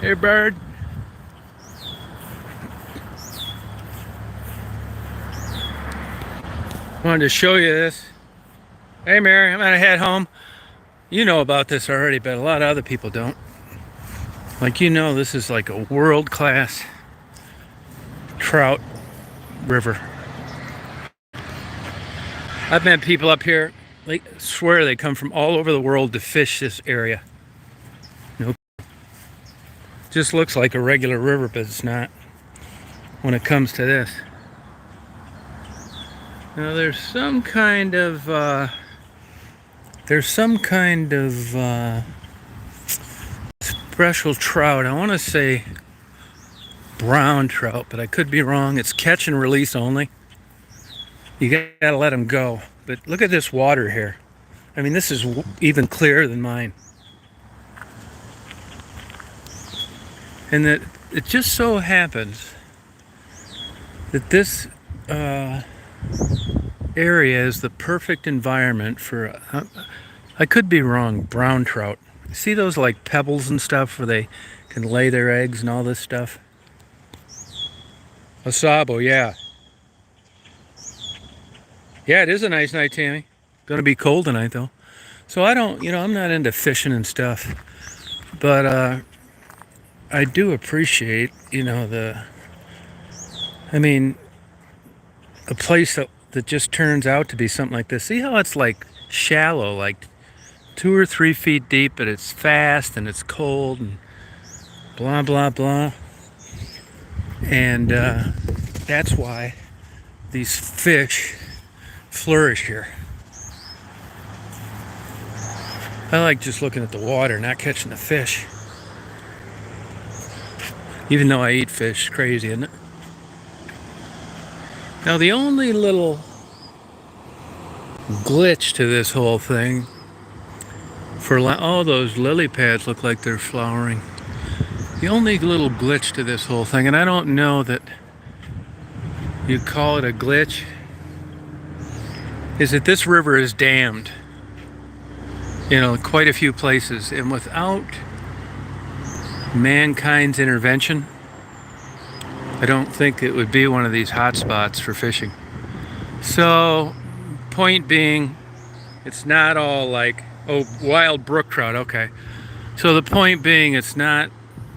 Hey, bird. Wanted to show you this. Hey, Mary, I'm gonna head home. You know about this already, but a lot of other people don't. Like, this is like a world-class trout river. I've met people up here, they swear they come from all over the world to fish this area. Nope. Just looks like a regular river, but it's not when it comes to this. Now there's some kind of special trout. I want to say brown trout, but I could be wrong. It's catch and release only. You gotta let them go. But look at this water here. I mean, this is even clearer than mine. And that it just so happens that this area is the perfect environment for, I could be wrong, brown trout. See those like pebbles and stuff where they can lay their eggs and all this stuff? A sabo, yeah. Yeah, it is a nice night, Tammy. Gonna be cold tonight though. So I don't, I'm not into fishing and stuff. But I do appreciate, a place that just turns out to be something like this. See how it's like shallow, like 2 or 3 feet deep, but it's fast and it's cold and blah, blah, blah. And that's why these fish flourish here. I like just looking at the water, not catching the fish. Even though I eat fish, crazy, isn't it? Now the only little glitch to this whole thing, all those lily pads look like they're flowering. The only little glitch to this whole thing, and I don't know that you call it a glitch, is that this river is dammed. Quite a few places, and without mankind's intervention, I don't think it would be one of these hot spots for fishing. So, point being, it's not all like, oh, wild brook trout, okay. So the point being, it's not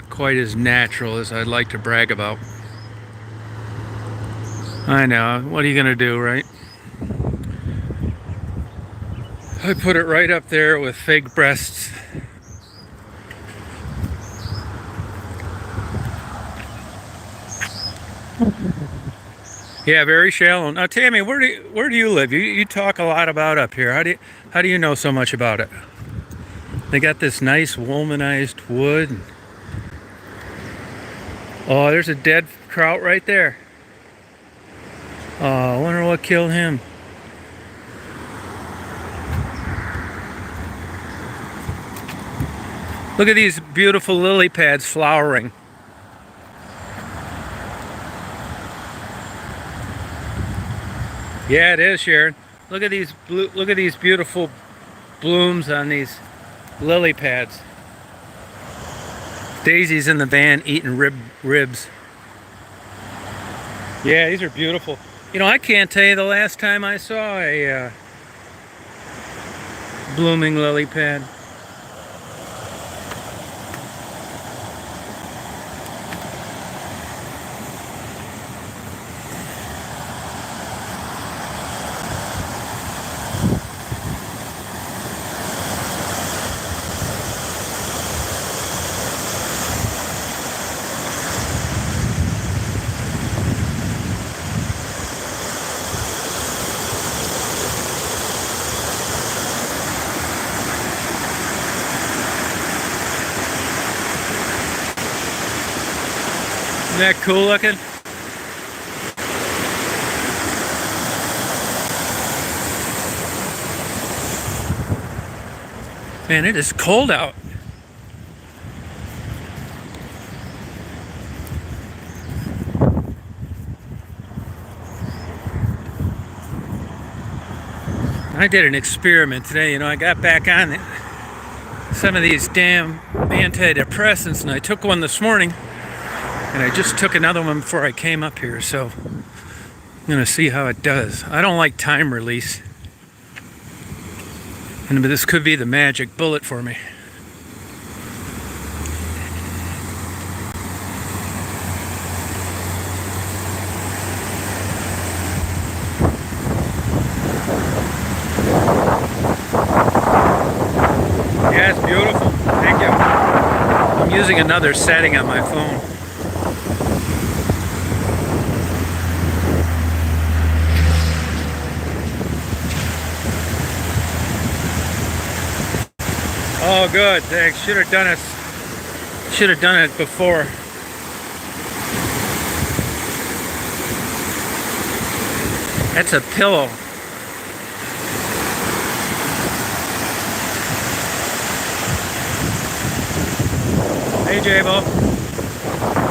quite as natural as I'd like to brag about. I know, what are you gonna do, right? I put it right up there with fake breasts. Yeah, very shallow. Now, Tammy, where do you live? You talk a lot about up here. How do you know so much about it? They got this nice womanized wood. Oh, there's a dead trout right there. Oh, I wonder what killed him. Look at these beautiful lily pads flowering. Yeah, it is, Sharon. Look at these beautiful blooms on these lily pads. Daisy's in the van eating ribs. Yeah, these are beautiful. I can't tell you the last time I saw a blooming lily pad. Isn't that cool looking? Man, it is cold out. I did an experiment today. I got back on it some of these damn antidepressants, and I took one this morning, and I just took another one before I came up here, so I'm gonna see how it does. I don't like time release, and this could be the magic bullet for me. Yeah, it's beautiful. Thank you. I'm using another setting on my phone. Oh, good. Thanks. Should have done it. Should have done it before. That's a pillow. Hey, Jabo.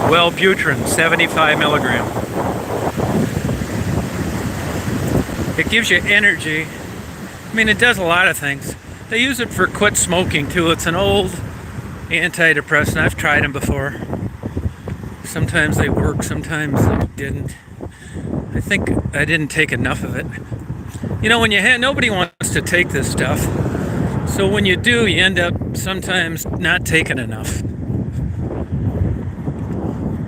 Wellbutrin, 75 milligram. It gives you energy. I mean, it does a lot of things. They use it for quit smoking too. It's an old antidepressant. I've tried them before. Sometimes they work, sometimes they didn't. I think I didn't take enough of it. You know, when you nobody wants to take this stuff. So when you do, you end up sometimes not taking enough.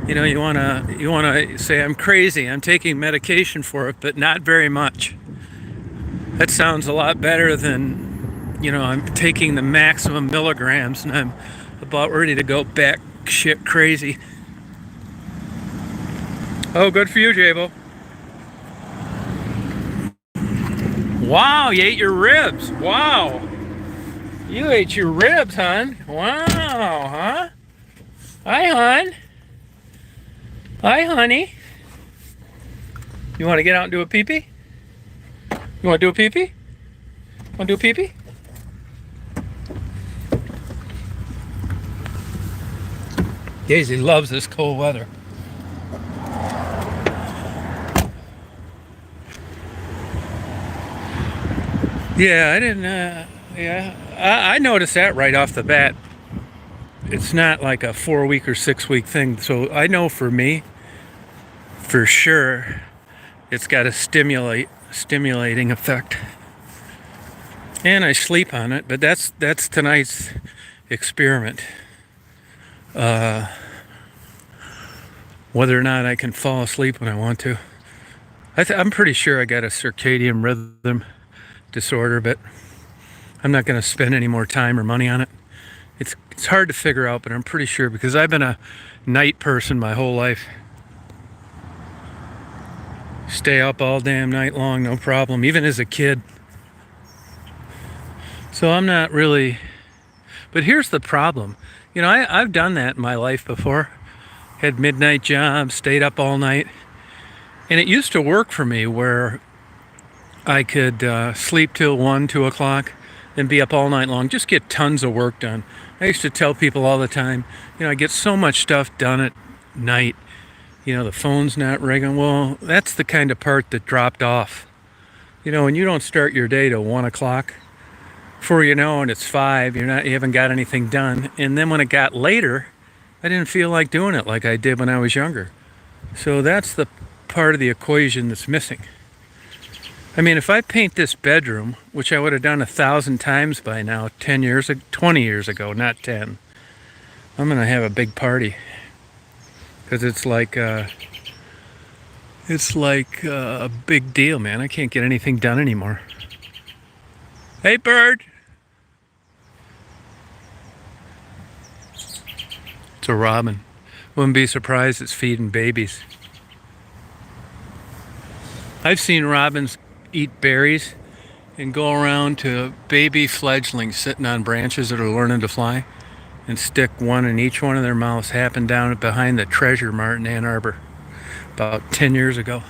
You know, you wanna say, I'm crazy, I'm taking medication for it, but not very much. That sounds a lot better than, you know, I'm taking the maximum milligrams and I'm about ready to go back shit crazy. Oh, good for you, Jabo. Wow, you ate your ribs. Wow. You ate your ribs, hon. Wow, huh? Hi, hon. Hi, honey. You want to get out and do a pee-pee? You want to do a pee-pee? Want to do a pee-pee? Daisy loves this cold weather. Yeah, I didn't, I noticed that right off the bat. It's not like a 4-week or 6-week thing. So I know for me, for sure, it's got a stimulating effect. And I sleep on it, but that's tonight's experiment. Whether or not I can fall asleep when I want to. I'm pretty sure I got a circadian rhythm disorder, but I'm not going to spend any more time or money on it. It's hard to figure out, but I'm pretty sure because I've been a night person my whole life. Stay up all damn night long, no problem, even as a kid. So I'm not really, but here's the problem. You know, I've done that in my life before. Had midnight jobs, stayed up all night. And it used to work for me where I could sleep till 1, 2 o'clock, then be up all night long, just get tons of work done. I used to tell people all the time, you know, I get so much stuff done at night. You know, the phone's not ringing. Well, that's the kind of part that dropped off. You know, when you don't start your day till 1 o'clock, before you know, and it's 5, you haven't got anything done. And then when it got later, I didn't feel like doing it like I did when I was younger. So that's the part of the equation that's missing. I mean, if I paint this bedroom, which I would have done 1,000 times by now, 20 years ago, not 10, I'm gonna have a big party. Because it's like a big deal, man. I can't get anything done anymore. Hey, bird. It's a robin. Wouldn't be surprised it's feeding babies. I've seen robins eat berries and go around to baby fledglings sitting on branches that are learning to fly and stick one in each one of their mouths. Happened down behind the Treasure Mart in Ann Arbor about 10 years ago.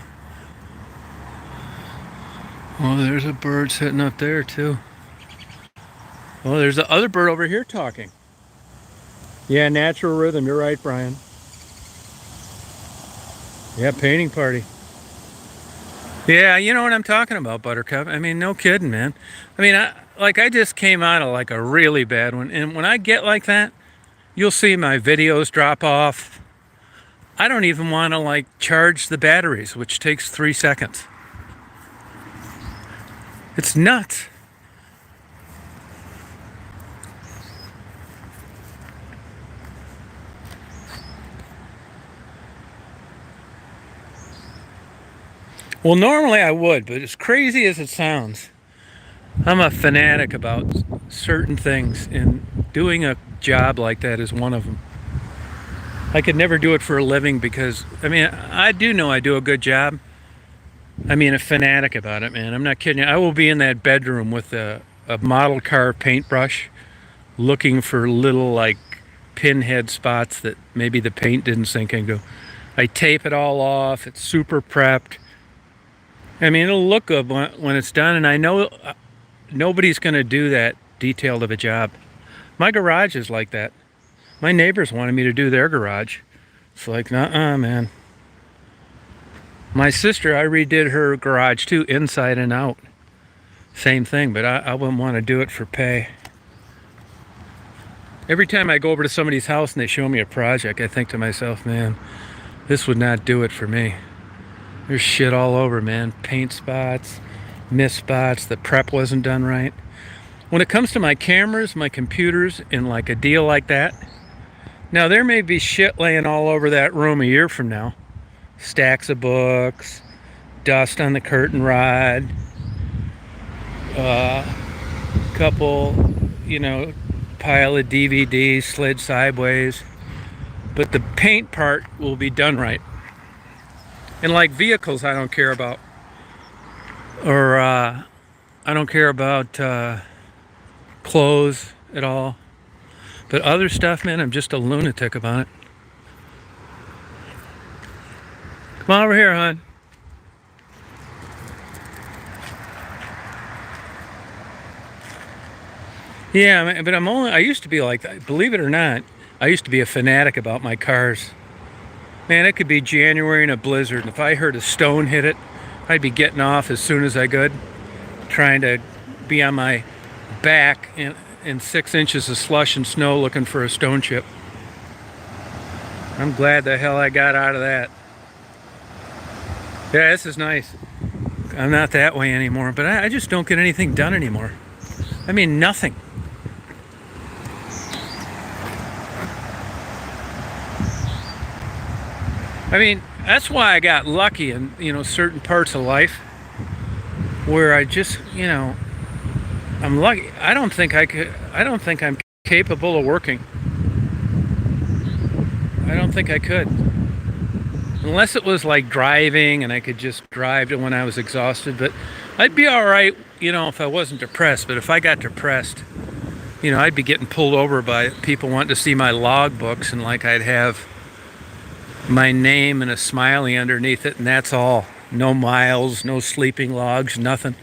Oh, there's a bird sitting up there too. Oh, there's the other bird over here talking. Yeah, natural rhythm. You're right, Brian. Yeah, painting party. Yeah, you know what I'm talking about, Buttercup. I mean, no kidding, man. I mean, like I just came out of like a really bad one, and when I get like that, you'll see my videos drop off. I don't even want to like charge the batteries, which takes 3 seconds. It's nuts. Well, normally I would, but as crazy as it sounds, I'm a fanatic about certain things, and doing a job like that is one of them. I could never do it for a living because, I mean, I do know I do a good job. I mean, a fanatic about it, man. I'm not kidding you. I will be in that bedroom with a model car paintbrush looking for little, like, pinhead spots that maybe the paint didn't sink into. I tape it all off. It's super prepped. I mean, it'll look good when it's done, and I know nobody's going to do that detailed of a job. My garage is like that. My neighbors wanted me to do their garage. It's like, nuh-uh, man. My sister, I redid her garage too, inside and out. Same thing, but I wouldn't want to do it for pay. Every time I go over to somebody's house and they show me a project, I think to myself, man, this would not do it for me. There's shit all over, man. Paint spots, mist spots, the prep wasn't done right. When it comes to my cameras, my computers, and like a deal like that, now there may be shit laying all over that room a year from now. Stacks of books, dust on the curtain rod, couple, pile of DVDs slid sideways. But the paint part will be done right. And like vehicles, I don't care about. Or I don't care about clothes at all. But other stuff, man, I'm just a lunatic about it. Come on over here, hon. Yeah, but I used to be like that. Believe it or not, I used to be a fanatic about my cars. Man, it could be January in a blizzard, and if I heard a stone hit it, I'd be getting off as soon as I could, trying to be on my back in 6 inches of slush and snow looking for a stone chip. I'm glad the hell I got out of that. Yeah, this is nice. I'm not that way anymore, but I just don't get anything done anymore. I mean, nothing. I mean, that's why I got lucky in, certain parts of life where I just, I'm lucky. I don't think I'm capable of working. I don't think I could. Unless it was like driving and I could just drive when I was exhausted. But I'd be all right, if I wasn't depressed. But if I got depressed, I'd be getting pulled over by people wanting to see my log books, and like I'd have my name and a smiley underneath it, and that's all. No miles, no sleeping logs, nothing.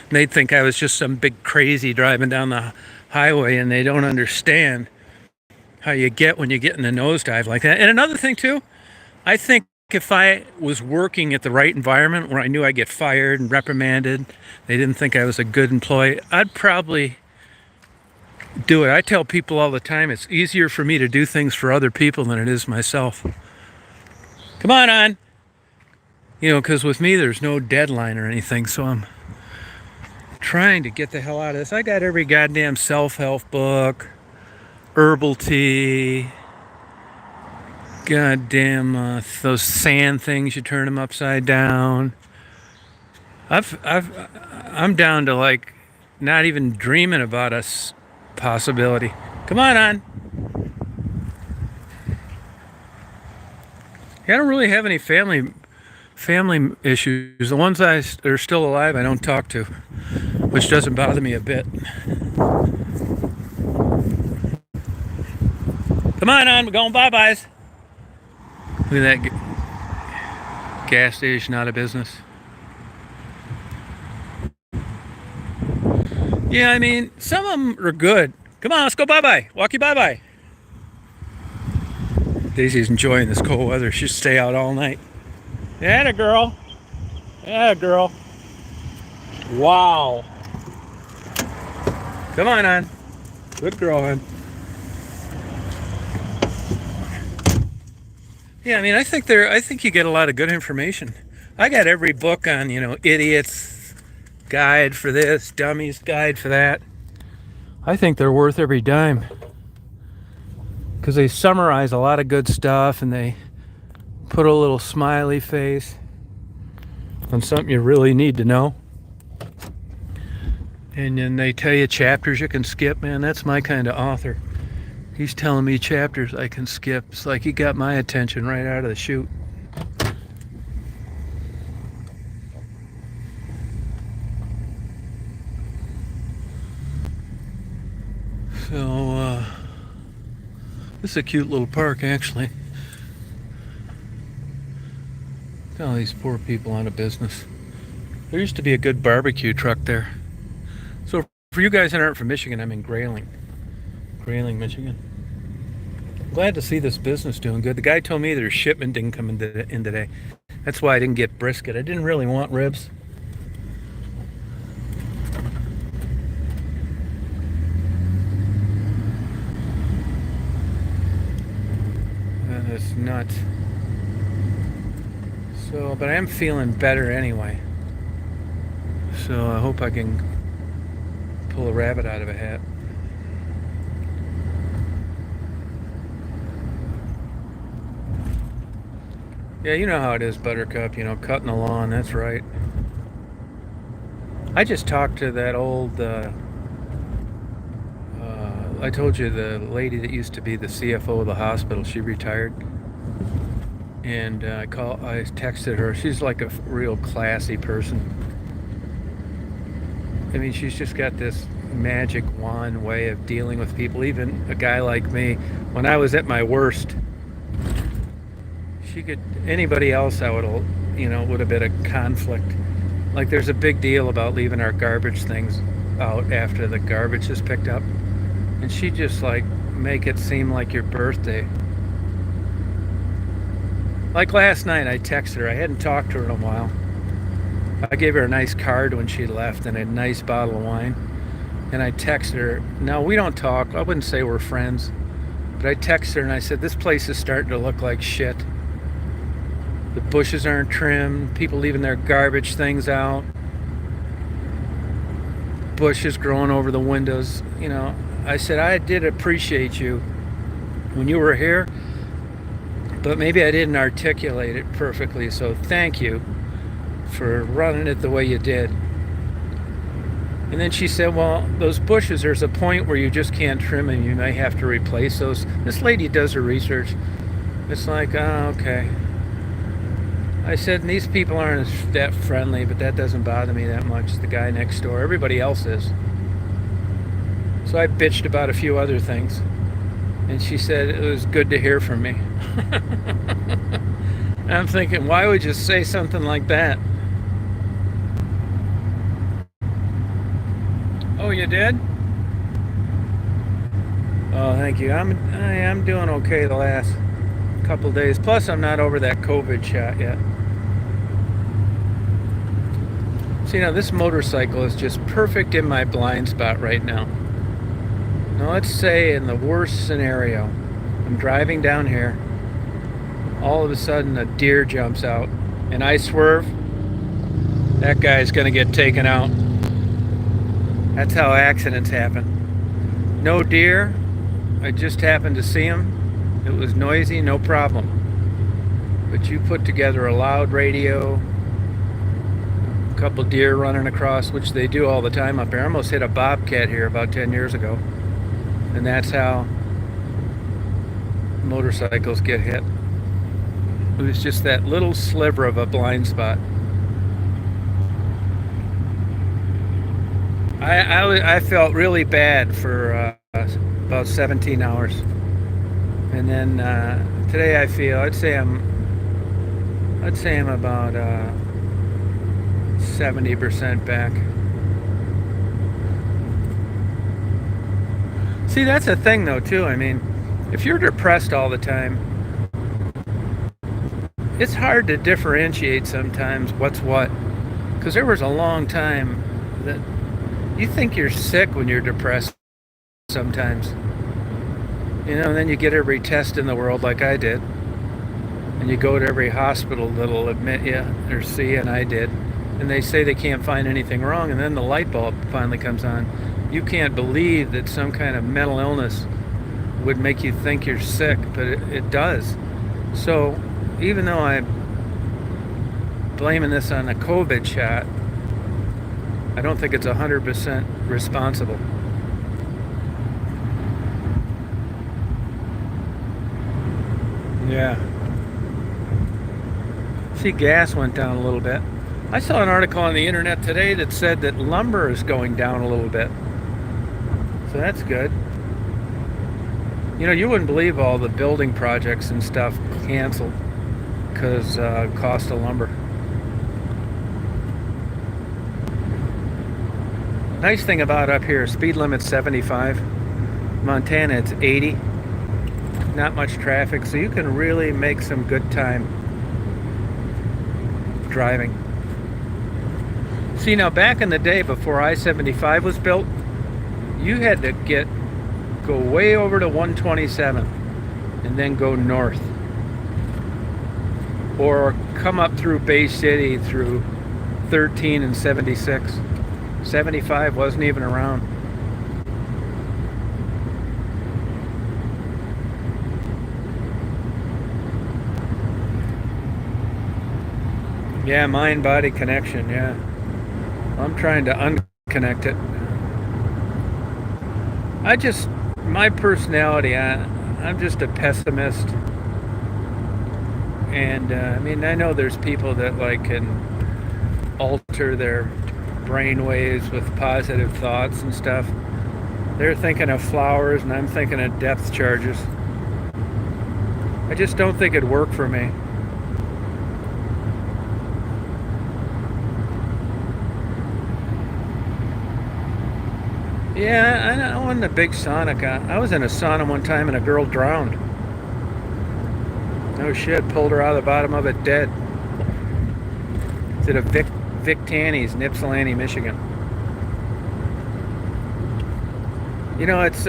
And they'd think I was just some big crazy driving down the highway, and they don't understand how you get when you get in a nosedive like that. And another thing too, I think if I was working at the right environment where I knew I'd get fired and reprimanded, they didn't think I was a good employee, I'd probably do it. I tell people all the time, it's easier for me to do things for other people than it is myself. Come on. Because with me, there's no deadline or anything, so I'm trying to get the hell out of this. I got every goddamn self-help book, herbal tea, goddamn those sand things, you turn them upside down. I'm down to like not even dreaming about a possibility. Come on. Yeah, I don't really have any family issues. The ones that are still alive, I don't talk to, which doesn't bother me a bit. Come on, we're going bye-byes. Look at that gas station out of business. Yeah, I mean, some of them are good. Come on, let's go bye-bye. Walk you bye-bye. Daisy's enjoying this cold weather. She'll stay out all night. Yeah, girl. Wow. Come on, hon. Good girl, hon. Yeah, I mean, I think you get a lot of good information. I got every book on, idiots guide for this, dummies guide for that. I think they're worth every dime because they summarize a lot of good stuff and they put a little smiley face on something you really need to know. And then they tell you chapters you can skip. Man, that's my kind of author. He's telling me chapters I can skip. It's like he got my attention right out of the chute. So, this is a cute little park, actually. All these poor people out of business. There used to be a good barbecue truck there. So, for you guys that aren't from Michigan, I'm in Grayling, Michigan. Glad to see this business doing good. The guy told me their shipment didn't come in today. That's why I didn't get brisket. I didn't really want ribs. That is nuts. So, but I am feeling better anyway. So I hope I can pull a rabbit out of a hat. Yeah, you know how it is, Buttercup, cutting the lawn, that's right. I just talked to that old, I told you the lady that used to be the CFO of the hospital, she retired. And I texted her. She's like a real classy person. I mean, she's just got this magic wand way of dealing with people, even a guy like me. When I was at my worst, anybody else I would have been a conflict. Like there's a big deal about leaving our garbage things out after the garbage is picked up. And she just like make it seem like your birthday. Like last night I texted her. I hadn't talked to her in a while. I gave her a nice card when she left and a nice bottle of wine. And I texted her. Now we don't talk. I wouldn't say we're friends. But I texted her and I said, this place is starting to look like shit. The bushes aren't trimmed, people leaving their garbage things out, bushes growing over the windows. I said, I did appreciate you when you were here, but maybe I didn't articulate it perfectly, so thank you for running it the way you did. And then she said, well, those bushes, there's a point where you just can't trim them, you may have to replace those. This lady does her research. It's like, oh, okay. I said, and these people aren't that friendly, but that doesn't bother me that much. The guy next door, everybody else is. So I bitched about a few other things. And she said it was good to hear from me. And I'm thinking, why would you say something like that? Oh, you did? Oh, thank you. I'm doing okay the last couple days. Plus, I'm not over that COVID shot yet. So, this motorcycle is just perfect in my blind spot right now. Now, let's say in the worst scenario, I'm driving down here. All of a sudden, a deer jumps out, and I swerve. That guy's going to get taken out. That's how accidents happen. No deer. I just happened to see him. It was noisy, no problem. But you put together a loud radio, a couple deer running across, which they do all the time up there. I almost hit a bobcat here about 10 years ago. And that's how motorcycles get hit. It was just that little sliver of a blind spot. I felt really bad for about 17 hours. And then today I'd say I'm about 70% back. See, that's a thing though too. I mean, if you're depressed all the time, it's hard to differentiate sometimes what's what. Because there was a long time that You think you're sick when you're depressed sometimes. And then you get every test in the world like I did. And you go to every hospital that'll admit you or see you, and I did. And they say they can't find anything wrong, and then the light bulb finally comes on. You can't believe that some kind of mental illness would make you think you're sick, but it does. So even though I'm blaming this on a COVID shot, I don't think it's 100% responsible. Yeah. See, gas went down a little bit. I saw an article on the internet today that said that lumber is going down a little bit. So that's good. You wouldn't believe all the building projects and stuff canceled because cost of lumber. Nice thing about up here, speed limit's 75. Montana, it's 80. Not much traffic, so you can really make some good time driving. See, now back in the day before I-75 was built, you had to go way over to 127 and then go north, or come up through Bay City through 13 and 76. 75 wasn't even around. Yeah, mind-body connection, yeah. I'm trying to unconnect it. My personality, I'm just a pessimist. And I know there's people that can alter their brain waves with positive thoughts and stuff. They're thinking of flowers and I'm thinking of depth charges. I just don't think it'd work for me. Yeah, I wasn't a big sauna guy. I was in a sauna one time and a girl drowned. No shit, pulled her out of the bottom of it dead. It's at a Vic Tanny's in Ypsilanti, Michigan. That's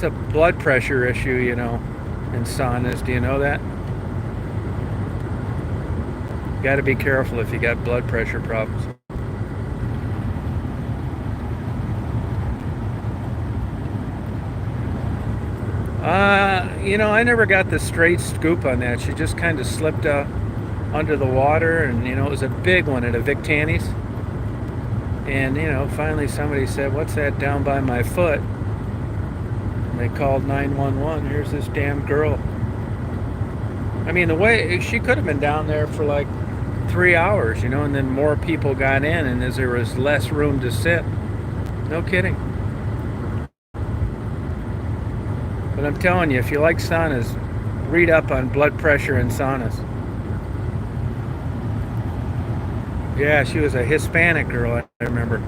a blood pressure issue, in saunas. Do you know that? You got to be careful if you got blood pressure problems. I never got the straight scoop on that. She just kind of slipped under the water, and it was a big one at a Vic Tanny's. And finally somebody said, "What's that down by my foot?" And they called 911. Here's this damn girl. The way she could have been down there for 3 hours, and then more people got in, and as there was less room to sit. No kidding. But I'm telling you, if you like saunas, read up on blood pressure in saunas. Yeah, she was a Hispanic girl, I remember.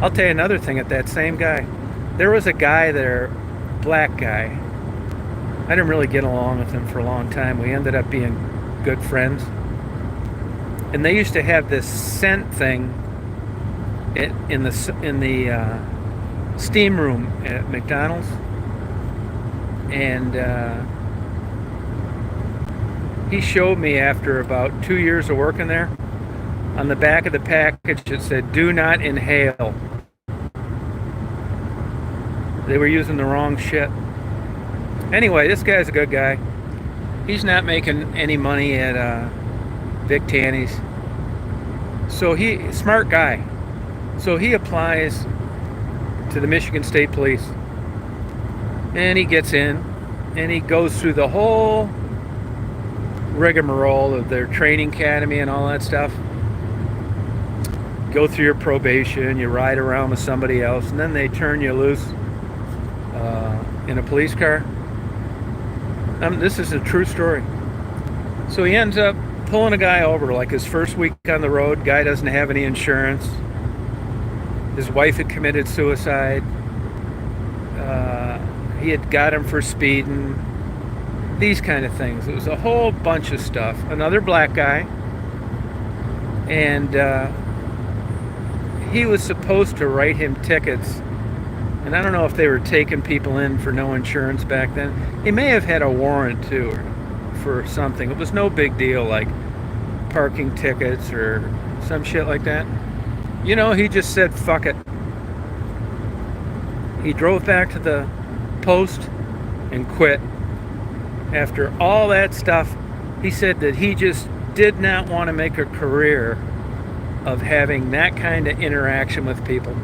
I'll tell you another thing at that same guy. There was a guy there, black guy. I didn't really get along with him for a long time. We ended up being good friends. And they used to have this scent thing in the steam room at McDonald's. And he showed me after about 2 years of working there. On the back of the package it said, "Do not inhale." They were using the wrong shit. Anyway, this guy's a good guy. He's not making any money at Vic Tanny's. So smart guy. So he applies to the Michigan State Police. And he gets in, and he goes through the whole rigmarole of their training academy and all that stuff. Go through your probation, you ride around with somebody else, and then they turn you loose in a police car. This is a true story. So he ends up pulling a guy over, his first week on the road. Guy doesn't have any insurance. His wife had committed suicide. He had got him for speeding. These kind of things. It was a whole bunch of stuff. Another black guy. And he was supposed to write him tickets, and I don't know if they were taking people in for no insurance back then. He may have had a warrant too for something. It was no big deal, like parking tickets or some shit like that. You know, he just said fuck it. He drove back to the post and quit. After all that stuff, he said that he just did not want to make a career of having that kind of interaction with people.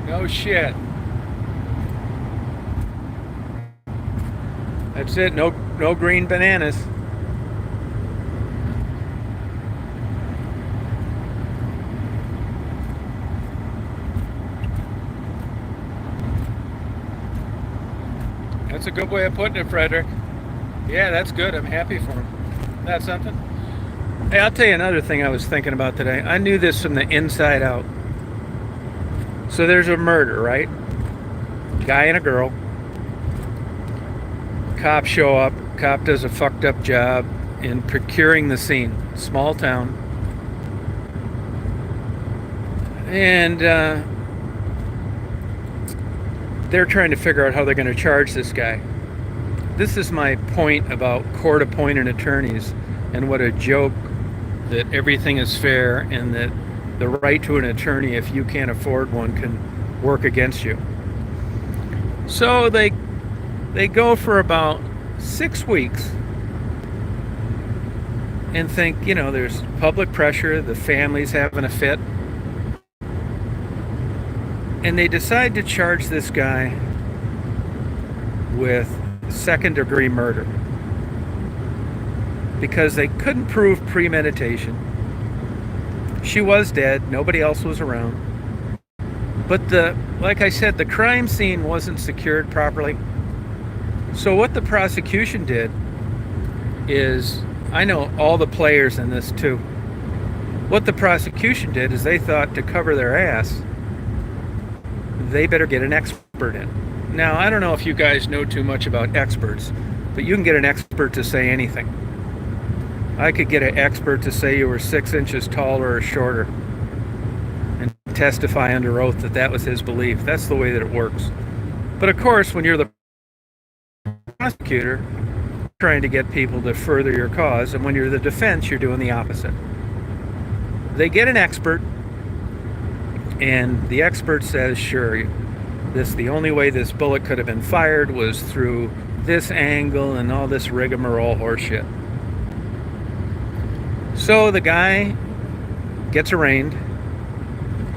No shit. That's it. No green bananas. That's a good way of putting it, Frederick. Yeah, that's good. I'm happy for him. That's something. Hey, I'll tell you another thing I was thinking about today. I knew this from the inside out. So there's a murder, right? Guy and a girl. Cops show up. Cop does a fucked up job in procuring the scene. Small town. And they're trying to figure out how they're going to charge this guy. This is my point about court-appointed attorneys and what a joke that everything is fair and that the right to an attorney, if you can't afford one, can work against you. So they go for about 6 weeks and think, you know, there's public pressure, the family's having a fit. And they decide to charge this guy with second-degree murder because they couldn't prove premeditation. She was dead. Nobody else was around. But like I said, the crime scene wasn't secured properly. So what the prosecution did is, I know all the players in this too. What the prosecution did is they thought to cover their ass, they better get an expert in. Now, I don't know if you guys know too much about experts, but you can get an expert to say anything. I could get an expert to say you were 6 inches taller or shorter and testify under oath that that was his belief. That's the way that it works. But of course, when you're the prosecutor, you're trying to get people to further your cause, and when you're the defense, you're doing the opposite. They get an expert, and the expert says, sure, the only way this bullet could have been fired was through this angle and all this rigmarole horseshit. So the guy gets arraigned.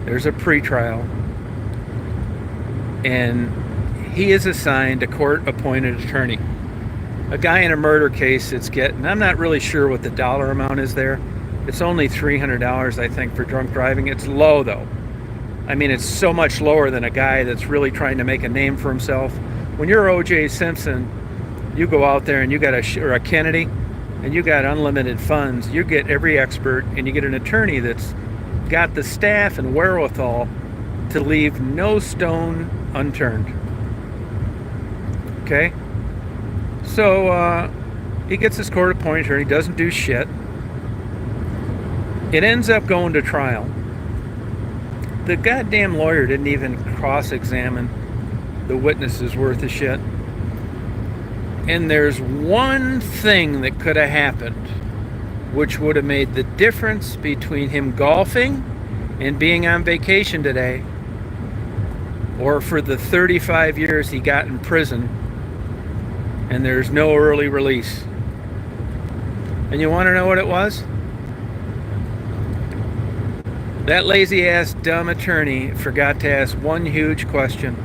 There's a pretrial, and he is assigned a court-appointed attorney. A guy in a murder case, I'm not really sure what the dollar amount is there. It's only $300, I think, for drunk driving. It's low, though. I mean, it's so much lower than a guy that's really trying to make a name for himself. When you're O.J. Simpson, you go out there and you got or a Kennedy, and you got unlimited funds. You get every expert, and you get an attorney that's got the staff and wherewithal to leave no stone unturned. Okay? So he gets his court-appointed attorney, doesn't do shit. It ends up going to trial. The goddamn lawyer didn't even cross-examine the witnesses worth of shit. And there's one thing that could have happened which would have made the difference between him golfing and being on vacation today, or for the 35 years he got in prison and there's no early release. And you want to know what it was? That lazy-ass dumb attorney forgot to ask one huge question,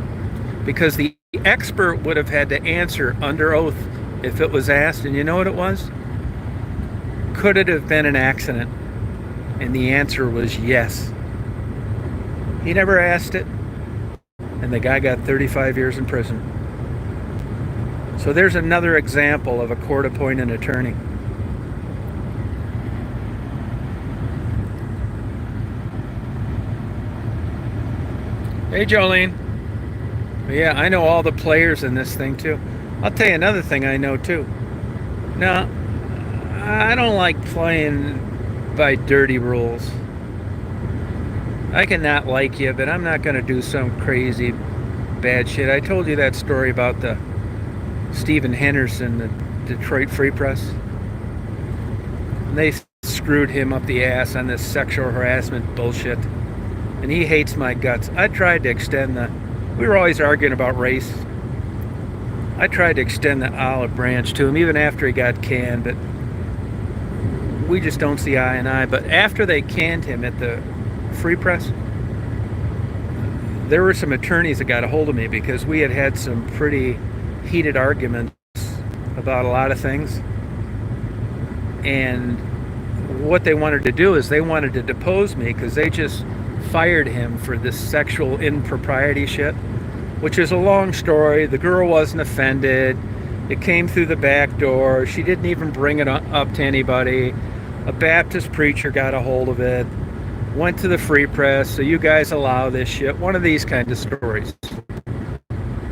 because the expert would have had to answer under oath if it was asked, and you know what it was? Could it have been an accident? And the answer was yes. He never asked it, and the guy got 35 years in prison. So there's another example of a court-appointed attorney. Hey, Jolene. Yeah, I know all the players in this thing, too. I'll tell you another thing I know, too. Now, I don't like playing by dirty rules. I can not like you, but I'm not going to do some crazy bad shit. I told you that story about the Stephen Henderson, the Detroit Free Press. And they screwed him up the ass on this sexual harassment bullshit. And he hates my guts. I tried to extend the... We were always arguing about race. I tried to extend the olive branch to him even after he got canned, but we just don't see eye and eye. But after they canned him at the Free Press, there were some attorneys that got a hold of me because we had had some pretty heated arguments about a lot of things. And what they wanted to do is they wanted to depose me because they just fired him for this sexual impropriety shit, which is a long story. The girl wasn't offended. It came through the back door. She didn't even bring it up to anybody. A Baptist preacher got a hold of it, went to the Free Press, so you guys allow this shit. One of these kind of stories.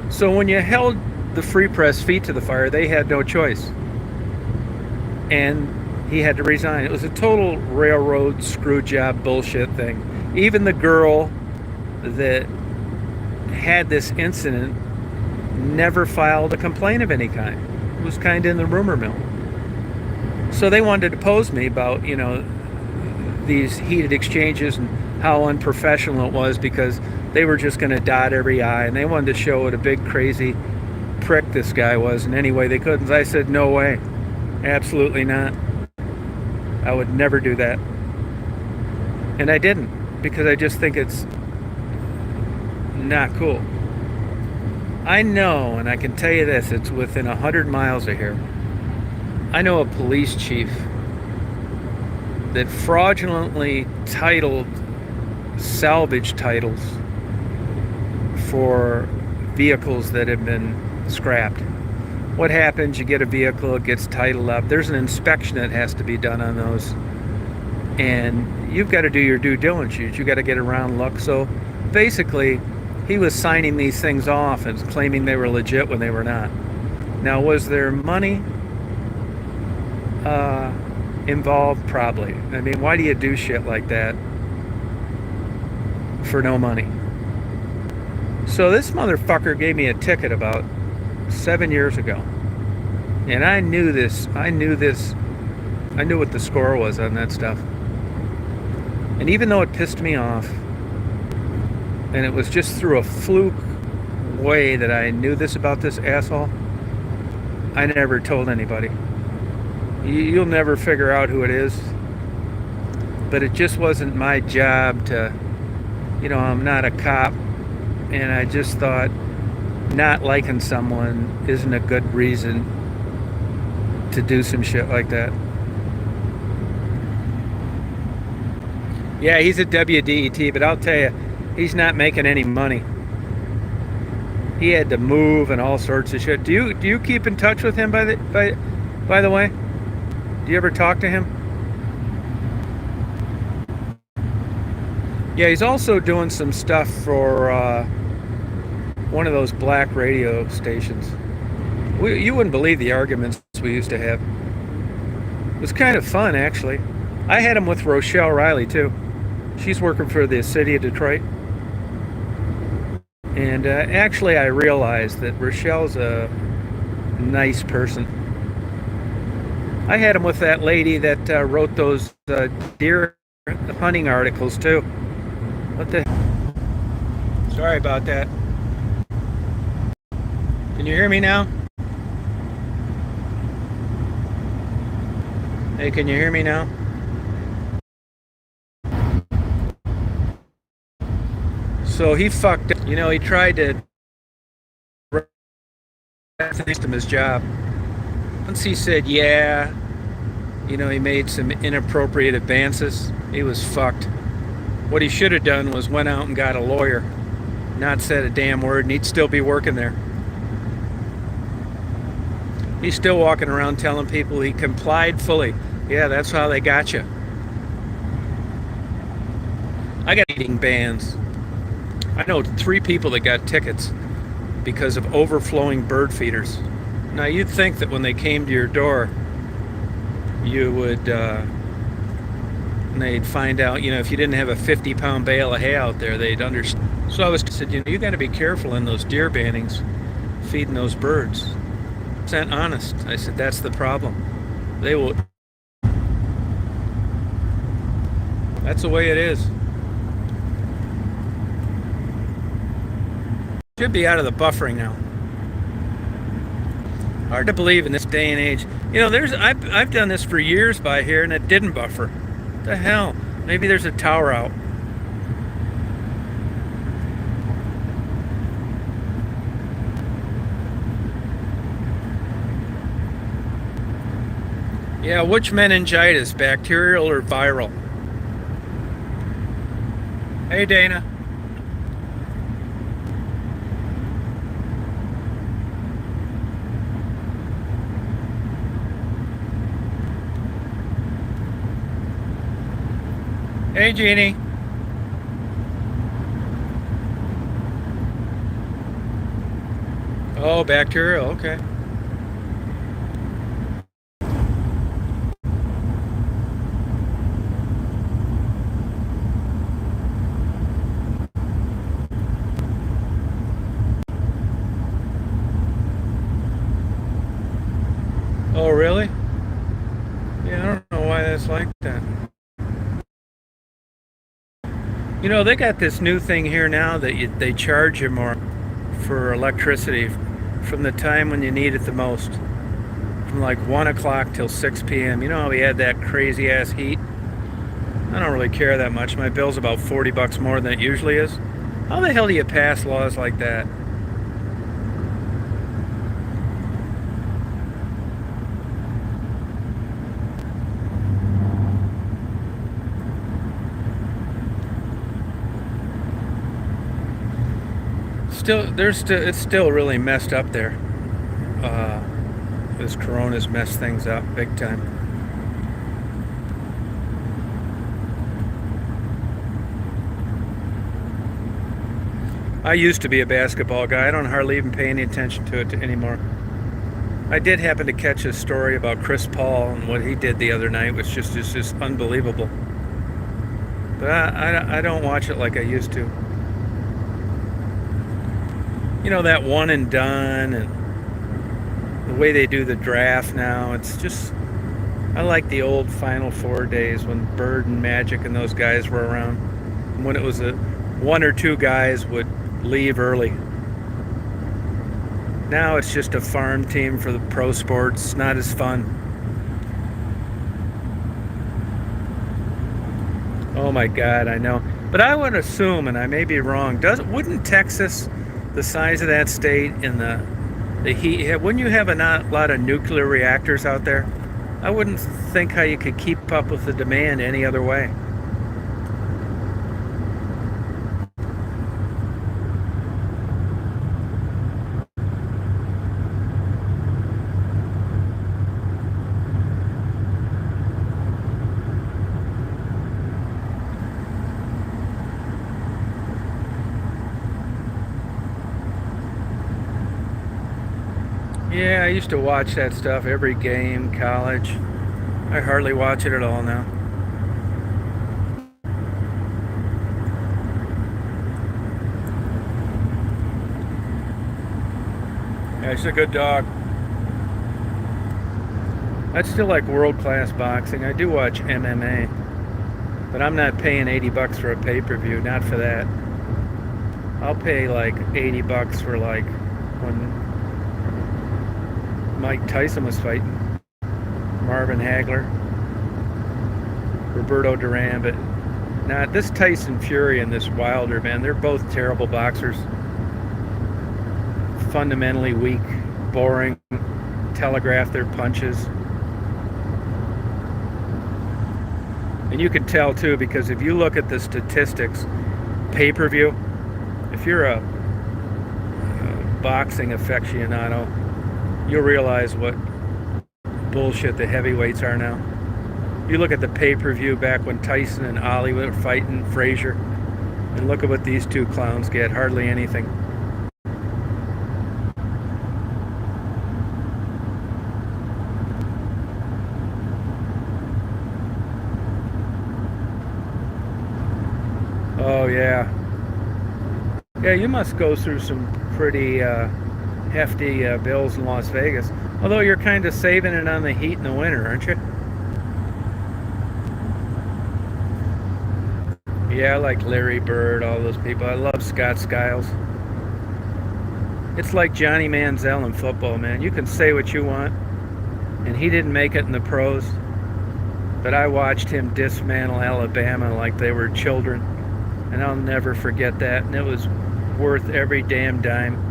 So when you held the Free Press feet to the fire, they had no choice. And he had to resign. It was a total railroad screw job bullshit thing. Even the girl that had this incident never filed a complaint of any kind. It was kind of in the rumor mill. So they wanted to depose me about, these heated exchanges and how unprofessional it was because they were just going to dot every I, and they wanted to show what a big crazy prick this guy was in any way they could. And I said, no way. Absolutely not. I would never do that. And I didn't, because I just think it's not cool. I know, and I can tell you this, it's within 100 miles of here. I know a police chief that fraudulently titled salvage titles for vehicles that have been scrapped. What happens? You get a vehicle, it gets titled up. There's an inspection that has to be done on those. And you've got to do your due diligence. You've got to get around luck. So basically, he was signing these things off and claiming they were legit when they were not. Now, was there money involved? Probably. I mean, why do you do shit like that for no money? So this motherfucker gave me a ticket about 7 years ago. And I knew this. I knew what the score was on that stuff. And even though it pissed me off, and it was just through a fluke way that I knew this about this asshole, I never told anybody. You'll never figure out who it is. But it just wasn't my job to, I'm not a cop. And I just thought not liking someone isn't a good reason to do some shit like that. Yeah, he's a WDET, but I'll tell you, he's not making any money. He had to move and all sorts of shit. Do you keep in touch with him by the way? Do you ever talk to him? Yeah, he's also doing some stuff for one of those black radio stations. You wouldn't believe the arguments we used to have. It was kind of fun, actually. I had him with Rochelle Riley, too. She's working for the city of Detroit. And actually, I realized that Rochelle's a nice person. I had him with that lady that wrote those deer hunting articles, too. What the... Sorry about that. Can you hear me now? Hey, can you hear me now? So he fucked up. He tried to finish him his job. Once he said, yeah, he made some inappropriate advances, he was fucked. What he should have done was went out and got a lawyer, not said a damn word, and he'd still be working there. He's still walking around telling people he complied fully. Yeah, that's how they got you. I got eating bans. I know 3 people that got tickets because of overflowing bird feeders. Now, you'd think that when they came to your door, you would they'd find out, if you didn't have a 50-pound bale of hay out there, they'd understand. So I was said, you got to be careful in those deer bannings, feeding those birds. Percent honest. I said that's the problem. They will. That's the way it is. Should be out of the buffering now. Hard to believe in this day and age. I've done this for years by here, and it didn't buffer. What the hell? Maybe there's a tower out. Yeah, which meningitis, bacterial or viral? Hey, Dana. Hey, Jeannie. Oh, bacterial, okay. Oh, really? Yeah, I don't know why that's like that. They got this new thing here now that they charge you more for electricity from the time when you need it the most. From like 1 o'clock till 6 p.m. You know how we had that crazy ass heat? I don't really care that much. My bill's about $40 more than it usually is. How the hell do you pass laws like that? It's still really messed up there. This corona's messed things up big time. I used to be a basketball guy. I don't hardly even pay any attention to it anymore. I did happen to catch a story about Chris Paul and what he did the other night, which just unbelievable. But I don't watch it like I used to. That one and done, and the way they do the draft now, it's just, I like the old Final Four days when Bird and Magic and those guys were around, when it was one or two guys would leave early. Now it's just a farm team for the pro sports. Not as fun. Oh my God, I know. But I would assume, and I may be wrong, wouldn't Texas, the size of that state, and the heat, wouldn't you have a lot of nuclear reactors out there? I wouldn't think how you could keep up with the demand any other way. Yeah, I used to watch that stuff every game, college. I hardly watch it at all now. Yeah, she's a good dog. I'd still like world-class boxing. I do watch MMA, but I'm not paying $80 for a pay-per-view. Not for that. I'll pay like $80 for like when Mike Tyson was fighting, Marvin Hagler, Roberto Duran, but not this Tyson Fury and this Wilder, man. They're both terrible boxers. Fundamentally weak, boring, telegraph their punches. And you can tell too, because if you look at the statistics, pay-per-view, if you're a boxing aficionado, you'll realize what bullshit the heavyweights are now. You look at the pay-per-view back when Tyson and Ali were fighting, Frazier, and look at what these two clowns get. Hardly anything. yeah. Yeah, you must go through some pretty hefty bills in Las Vegas. Although you're kind of saving it on the heat in the winter, aren't you? Yeah, I like Larry Bird, all those people. I love Scott Skiles. It's like Johnny Manziel in football, man. You can say what you want, and he didn't make it in the pros, but I watched him dismantle Alabama like they were children, and I'll never forget that. And it was worth every damn dime.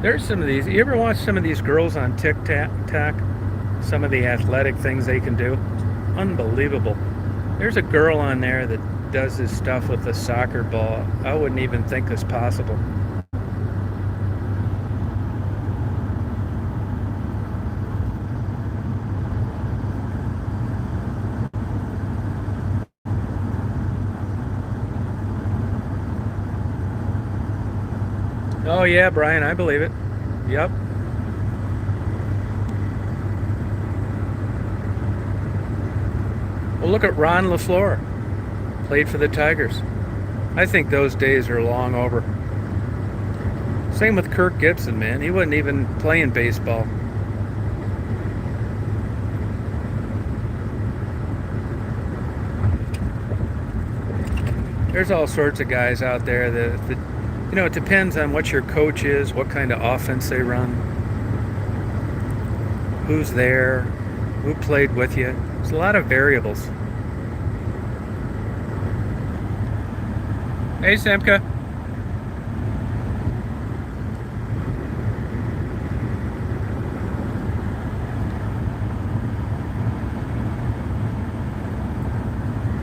There's some of these. You ever watch some of these girls on TikTok? Some of the athletic things they can do. Unbelievable. There's a girl on there that does this stuff with a soccer ball. I wouldn't even think this possible. Oh yeah, Brian, I believe it. Yep. Well, look at Ron LaFleur. Played for the Tigers. I think those days are long over. Same with Kirk Gibson, man. He wasn't even playing baseball. There's all sorts of guys out there that it depends on what your coach is, what kind of offense they run, who's there, who played with you. There's a lot of variables. Hey, Semka.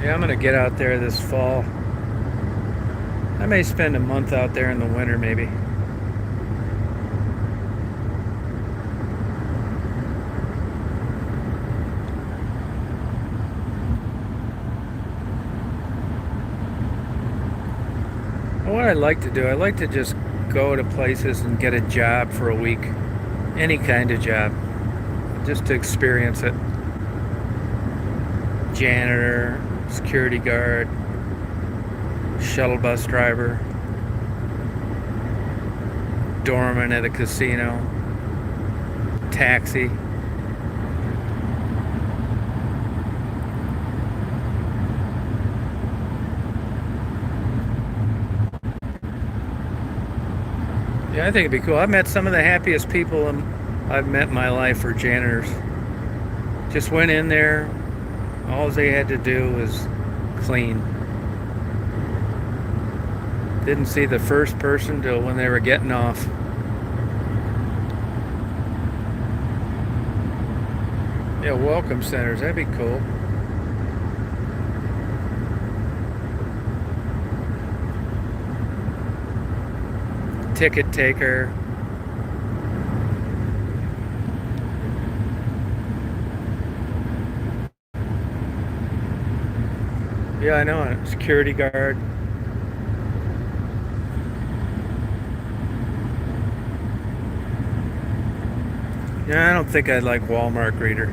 Yeah, I'm gonna get out there this fall. I may spend a month out there in the winter, maybe. What I like to do, I like to just go to places and get a job for a week. Any kind of job. Just to experience it. Janitor, security guard, shuttle bus driver, doorman at a casino, taxi. Yeah, I think it'd be cool. I've met some of the happiest people I've met in my life were janitors. Just went in there, all they had to do was clean. Didn't see the first person till when they were getting off. Yeah, welcome centers, that'd be cool. Ticket taker. Yeah, I know, a security guard. Yeah, I don't think I'd like Walmart greeter.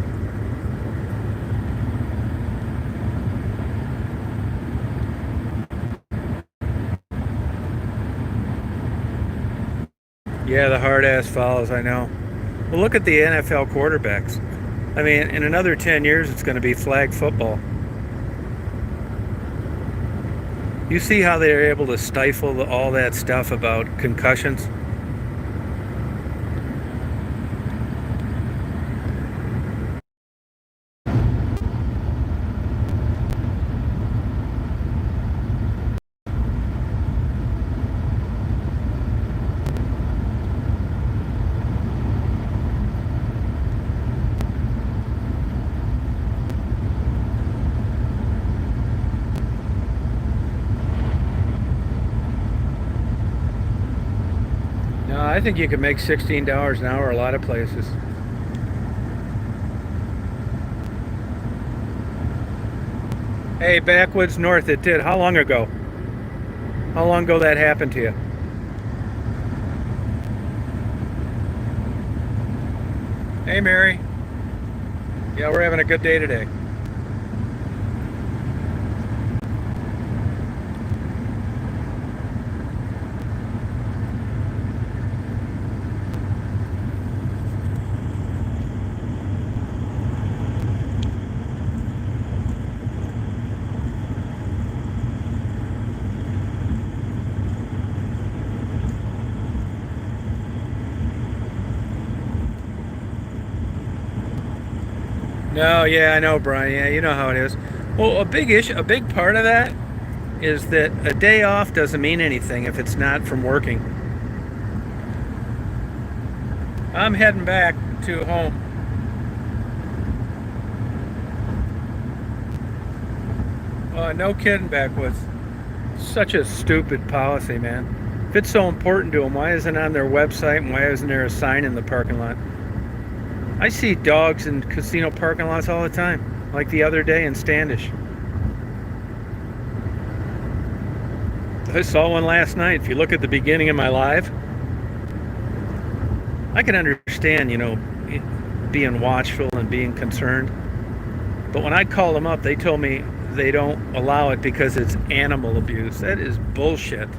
Yeah, the hard ass fouls, I know. Well, look at the NFL quarterbacks. I mean, in another 10 years, it's going to be flag football. You see how they're able to stifle all that stuff about concussions? I think you could make $16 an hour a lot of places. Hey, backwoods north, it did. How long ago? How long ago that happened to you? Hey, Mary. Yeah, we're having a good day today. No, yeah, I know, Brian. Yeah, you know how it is. Well, a big part of that is that a day off doesn't mean anything if it's not from working. I'm heading back to home. No kidding, backwoods. Such a stupid policy, man. If it's so important to them, why isn't it on their website and why isn't there a sign in the parking lot? I see dogs in casino parking lots all the time, like the other day in Standish. I saw one last night. If you look at the beginning of my live, I can understand, being watchful and being concerned. But when I called them up, they told me they don't allow it because it's animal abuse. That is bullshit.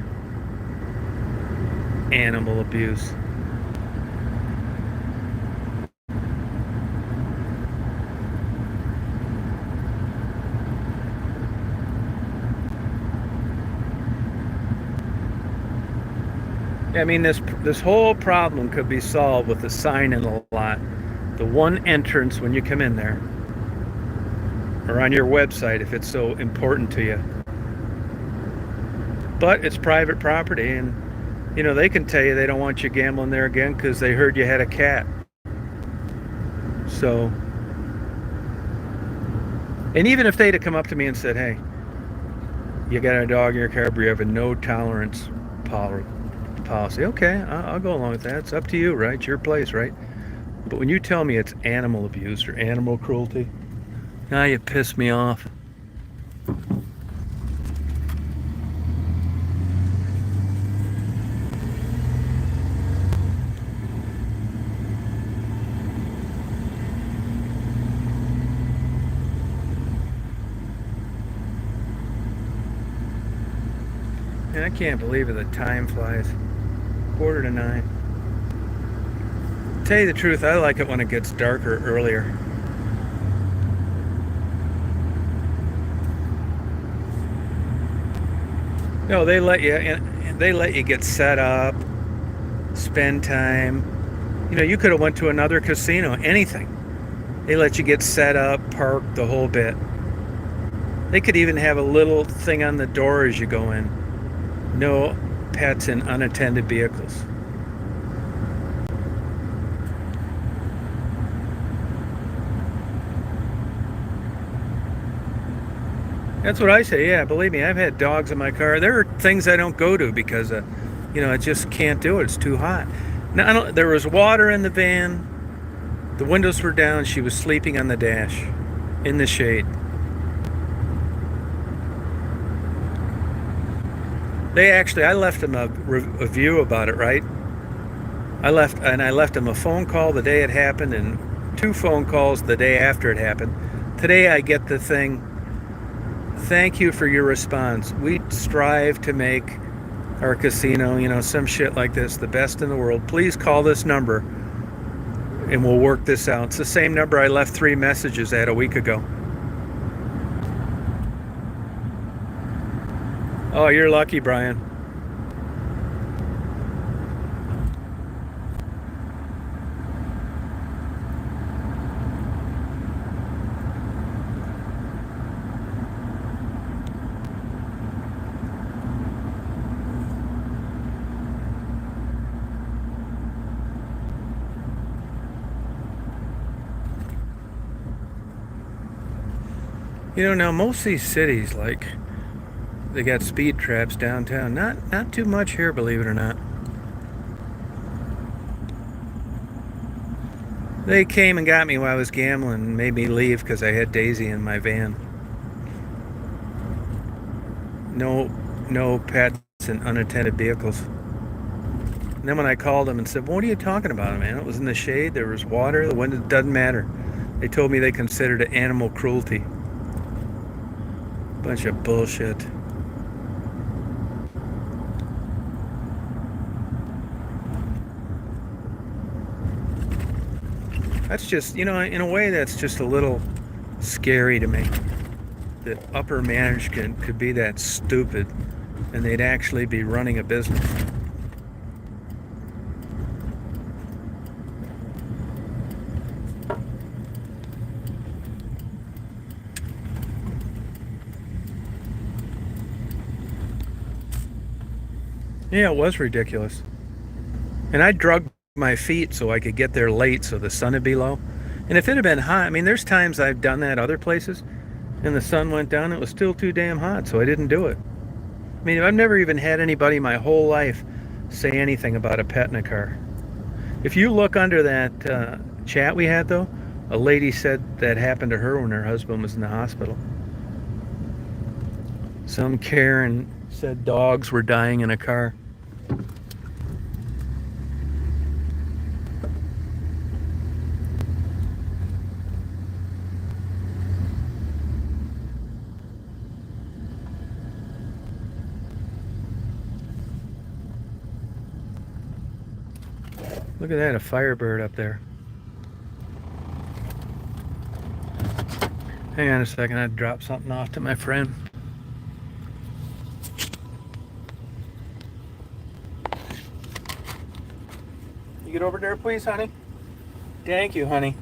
Animal abuse. I mean, this whole problem could be solved with a sign in the lot. The one entrance when you come in there, or on your website if it's so important to you. But it's private property, and they can tell you they don't want you gambling there again because they heard you had a cat. So, and even if they'd have come up to me and said, hey, you got a dog in your car, but you have a no tolerance policy. Okay, I'll go along with that. It's up to you, right? It's your place, right? But when you tell me it's animal abuse or animal cruelty, now you piss me off. And I can't believe it, the time flies. 8:45. Tell you the truth, I like it when it gets darker earlier. No, they let you get set up, spend time. You could have went to another casino, anything. They let you get set up, park, the whole bit. They could even have a little thing on the door as you go in. No pets in unattended vehicles. That's what I say. Yeah, believe me, I've had dogs in my car. There are things I don't go to because, I just can't do it. It's too hot. Now, there was water in the van. The windows were down. She was sleeping on the dash in the shade. I left them a review about it, right? I left them a phone call the day it happened and 2 phone calls the day after it happened. Today I get the thing. Thank you for your response. We strive to make our casino, some shit like this, the best in the world. Please call this number and we'll work this out. It's the same number I left 3 messages at a week ago. Oh, you're lucky, Brian. Now most of these cities, like, they got speed traps downtown. Not too much here, believe it or not. They came and got me while I was gambling and made me leave because I had Daisy in my van. No, no pets in unattended vehicles. And then when I called them and said, "What are you talking about, man? It was in the shade. There was water. The wind. It doesn't matter." They told me they considered it animal cruelty. Bunch of bullshit. That's just, in a way, that's just a little scary to me. That upper management could be that stupid and they'd actually be running a business. Yeah, it was ridiculous. And I drug my feet so I could get there late so the sun would be low. And if it had been hot, I mean, there's times I've done that other places and the sun went down, it was still too damn hot, so I didn't do it. I mean, I've never even had anybody my whole life say anything about a pet in a car. If you look under that chat we had, though, a lady said that happened to her when her husband was in the hospital. Some Karen said dogs were dying in a car. Look at that, a firebird up there. Hang on a second, I'd drop something off to my friend. You get over there, please, honey? Thank you, honey.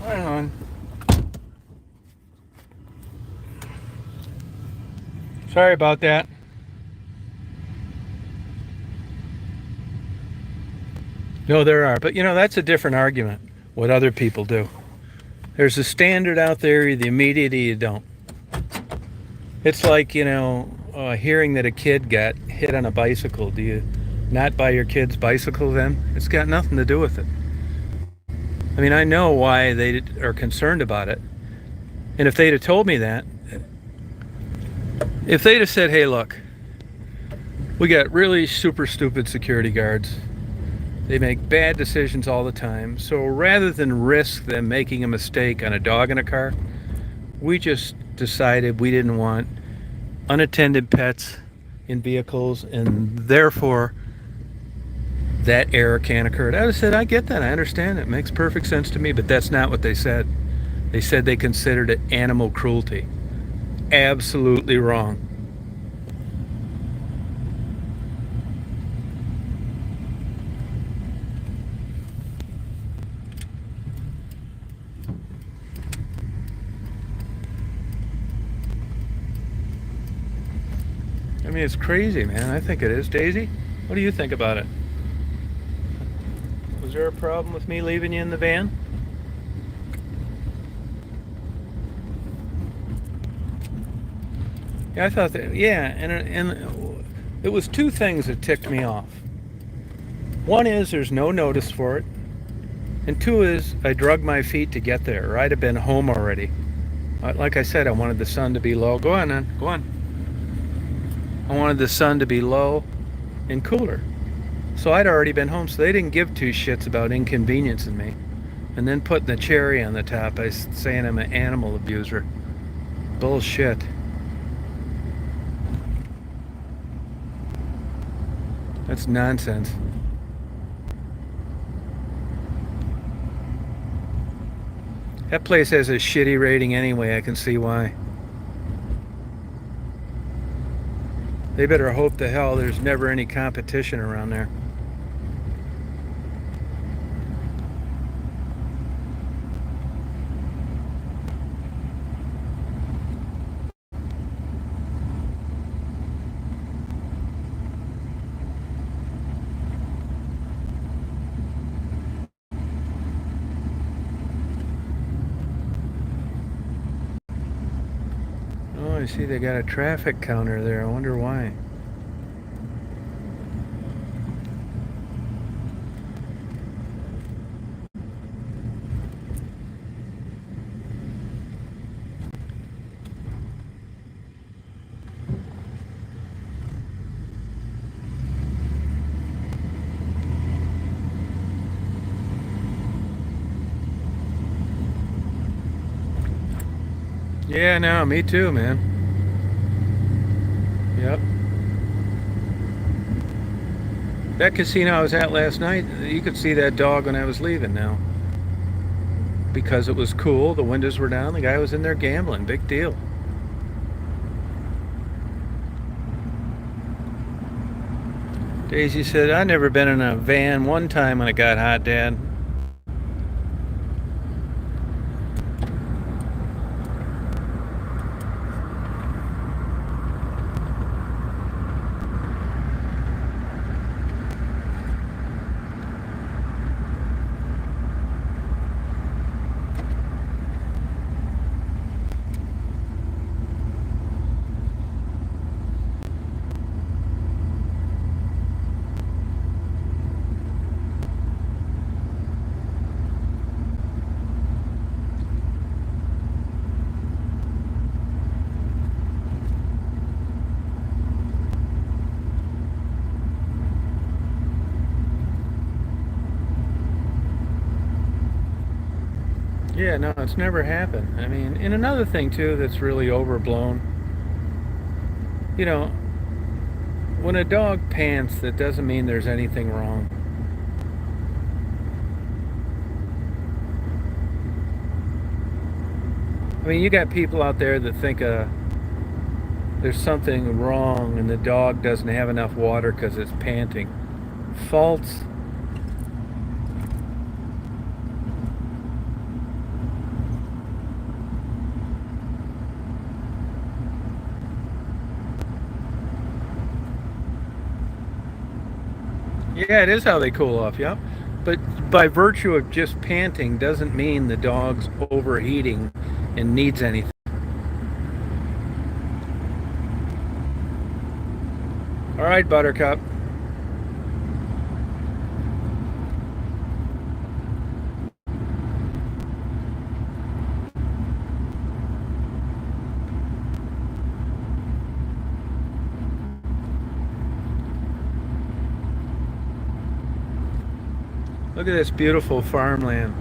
Hang on. Sorry about that. No, there are. But that's a different argument, what other people do. There's a standard out there, either immediate or you don't. It's like, hearing that a kid got hit on a bicycle. Do you not buy your kid's bicycle then? It's got nothing to do with it. I mean, I know why they are concerned about it. And if they'd have told me that, if they'd have said, "Hey, look, we got really super stupid security guards. They make bad decisions all the time. So rather than risk them making a mistake on a dog in a car, we just decided we didn't want unattended pets in vehicles, and therefore that error can't occur." I said, I get that. I understand. It makes perfect sense to me. But that's not what they said. They said they considered it animal cruelty. Absolutely wrong. mean, it's crazy, man. I think it is. Daisy, what do you think about it? Was there a problem with me leaving you in the van? Yeah, I thought that. Yeah, and it was two things that ticked me off. One is there's no notice for it, and two is I drug my feet to get there, or I'd have been home already. Like I said, I wanted the sun to be low. Go on, then. Go on. I wanted the sun to be low and cooler. So I'd already been home, so they didn't give two shits about inconveniencing me. And then putting the cherry on the top by saying I'm an animal abuser. Bullshit. That's nonsense. That place has a shitty rating anyway, I can see why. They better hope to hell there's never any competition around there. Oh, I see they got a traffic counter there. I wonder why. Yeah, no, me too, man. Yep. That casino I was at last night, you could see that dog when I was leaving now. Because it was cool, the windows were down, the guy was in there gambling. Big deal. Daisy said, I've never been in a van one time when it got hot, Dad. Yeah, no, it's never happened. I mean, and another thing too that's really overblown. You know, when a dog pants, that doesn't mean there's anything wrong. I mean, you got people out there that think there's something wrong and the dog doesn't have enough water because it's panting. False. Yeah, it is how they cool off, yep. But by virtue of just panting doesn't mean the dog's overheating and needs anything. All right, Buttercup. Look at this beautiful farmland.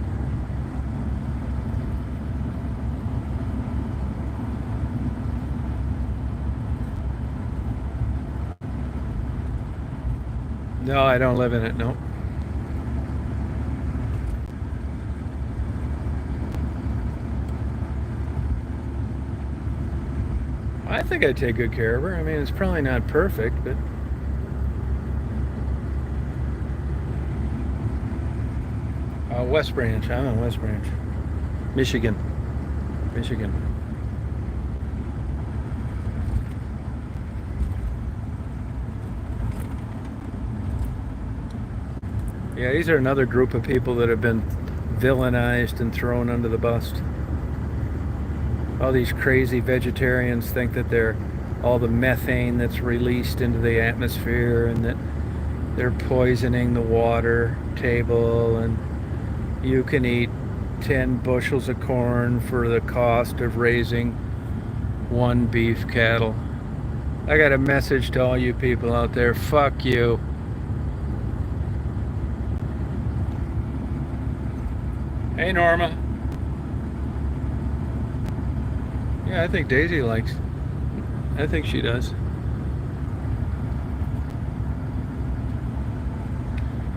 No, I don't live in it, no. I think I take good care of her. I mean, it's probably not perfect, but West Branch. I'm in West Branch, Michigan. Michigan. Yeah, these are another group of people that have been villainized and thrown under the bus. All these crazy vegetarians think that they're all the methane that's released into the atmosphere and that they're poisoning the water table, and you can eat 10 bushels of corn for the cost of raising one beef cattle. I got a message to all you people out there. Fuck you. Hey, Norma. Yeah, I think Daisy likes. I think she does.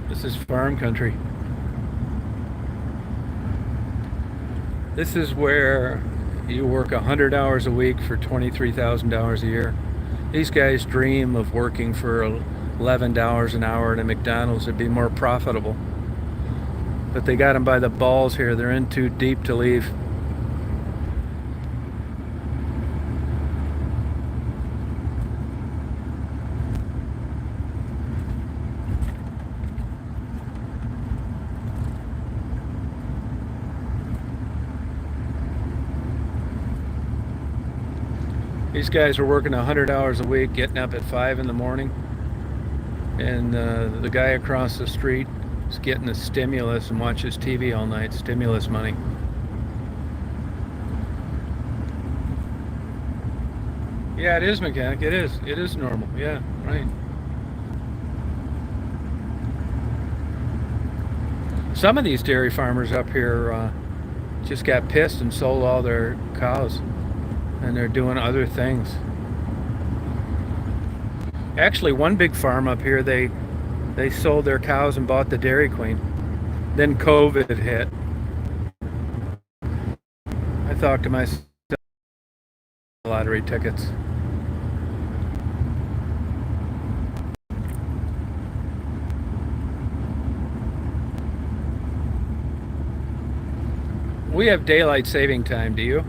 This is farm country. This is where you work 100 hours a week for $23,000 a year. These guys dream of working for $11 an hour at a McDonald's. It'd be more profitable. But they got them by the balls here. They're in too deep to leave. These guys are working 100 hours a week, getting up at 5 in the morning. And the guy across the street is getting a stimulus and watches TV all night. Stimulus money. Yeah, it is mechanic. It is. It is normal. Yeah, right. Some of these dairy farmers up here just got pissed and sold all their cows. And they're doing other things. Actually, one big farm up here, they sold their cows and bought the Dairy Queen. Then COVID hit. I thought to myself, lottery tickets. We have daylight saving time, do you?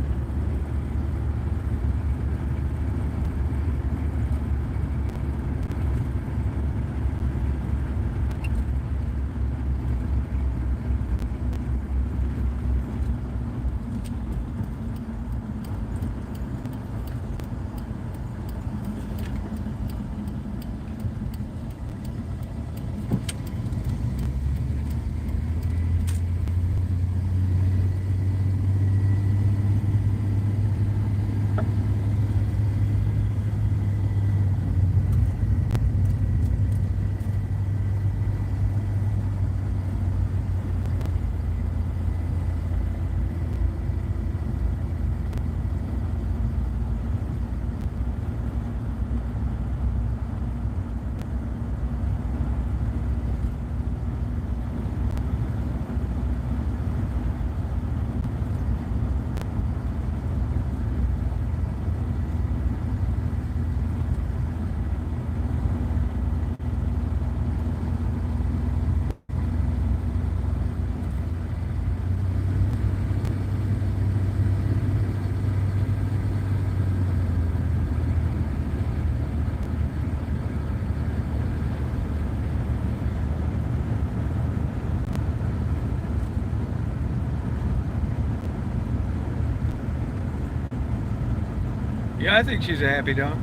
Yeah, I think she's a happy dog.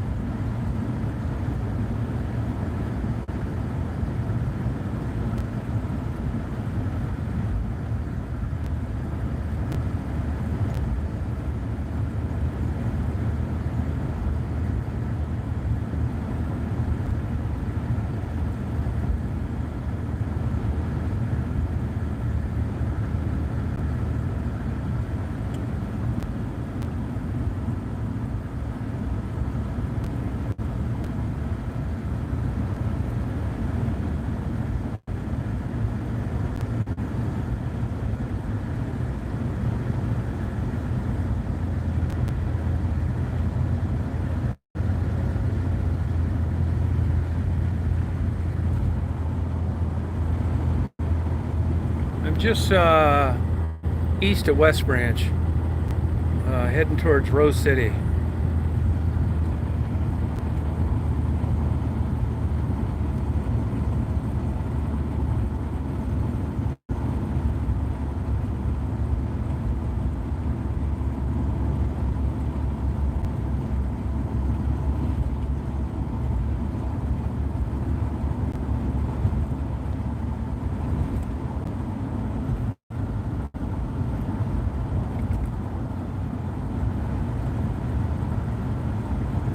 I'm just east of West Branch, heading towards Rose City.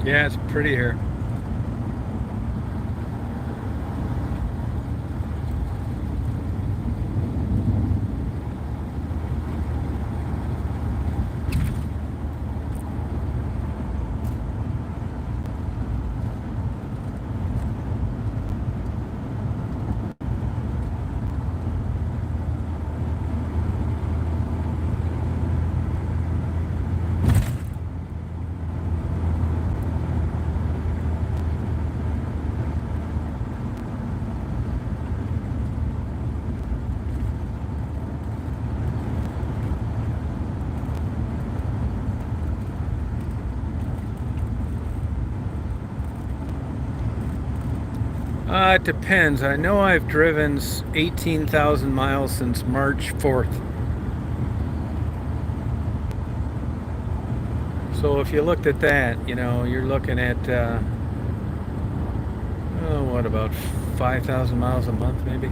Yeah, it's pretty here. It depends. I know I've driven 18,000 miles since March 4th. So if you looked at that, you're looking at, oh, what, about 5,000 miles a month maybe?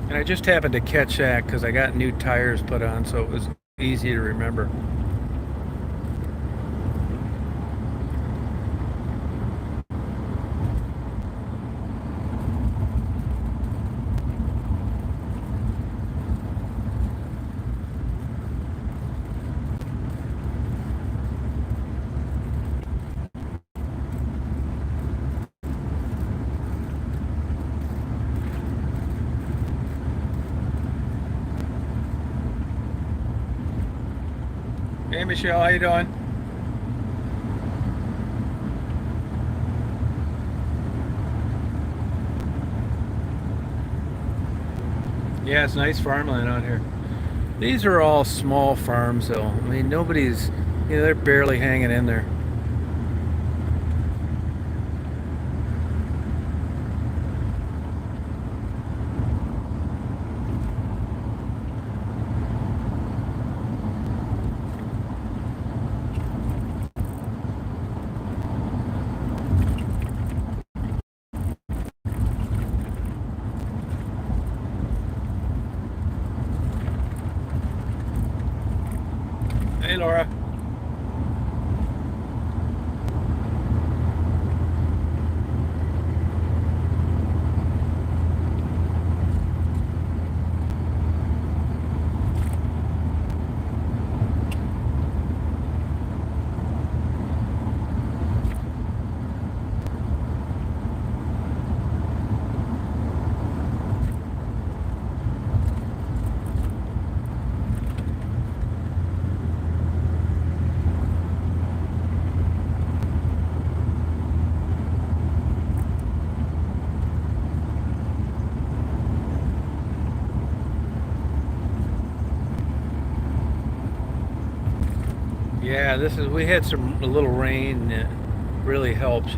And I just happened to catch that because I got new tires put on, so it was easy to remember. Hey Michelle, how you doing? Yeah, it's nice farmland out here. These are all small farms though. I mean, nobody's, they're barely hanging in there. Hey Laura. Yeah, we had a little rain. It really helps.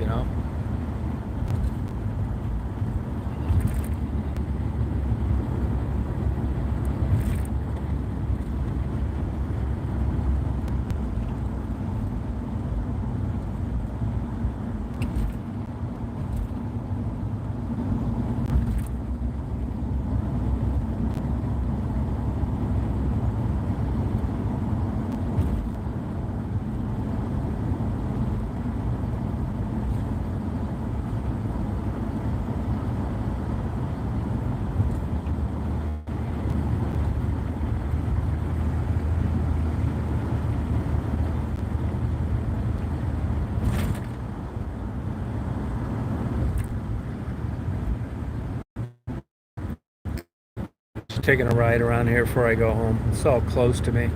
Just taking a ride around here before I go home. It's all close to me.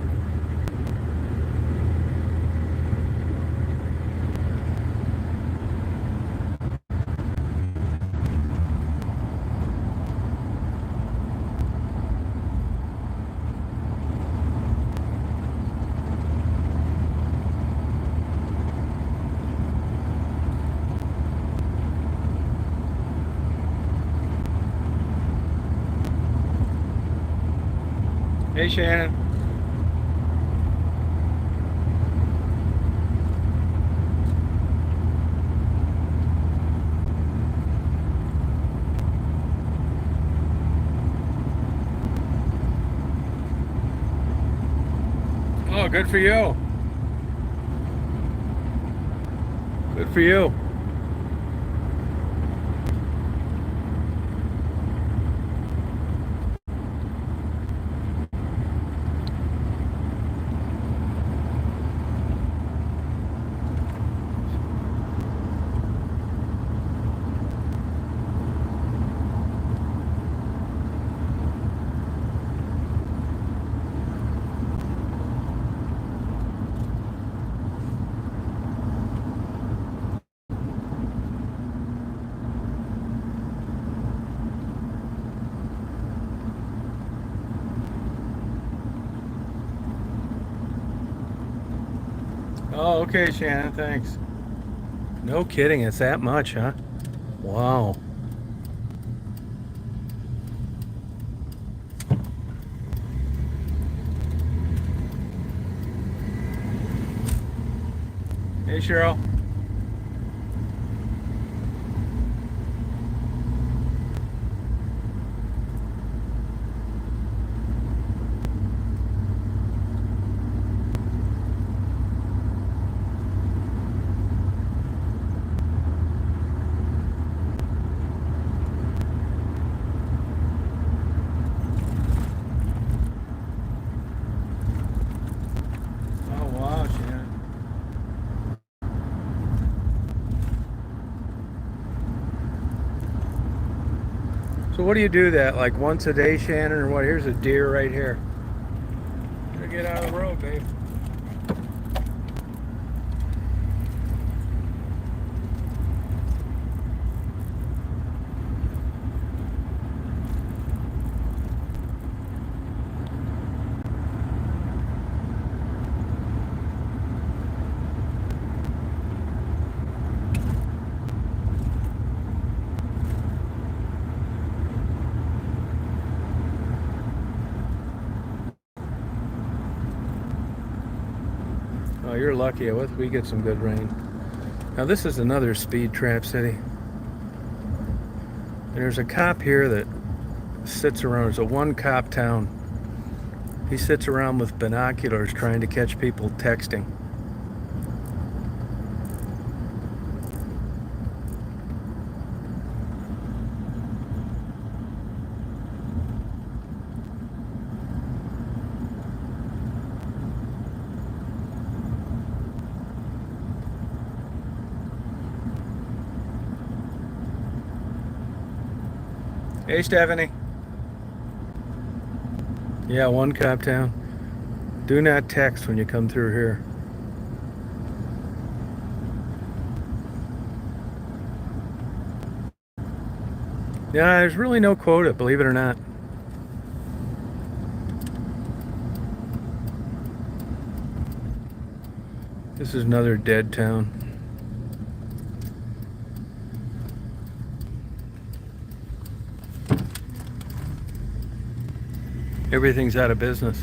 Hey Shannon. Good for you. Good for you. Oh, okay, Shannon, thanks. No kidding, it's that much, huh? Wow. Hey, Cheryl. Oh, wow, Shannon. So what do you do that, like once a day, Shannon, or what? Here's a deer right here. Gotta get out of the road, babe. Oh, you're lucky. We get some good rain. Now this is another speed trap city. There's a cop here that sits around. It's a one-cop town. He sits around with binoculars trying to catch people texting. Hey, Stephanie. Yeah, one cop town. Do not text when you come through here. Yeah, there's really no quota, believe it or not. This is another dead town. Everything's out of business.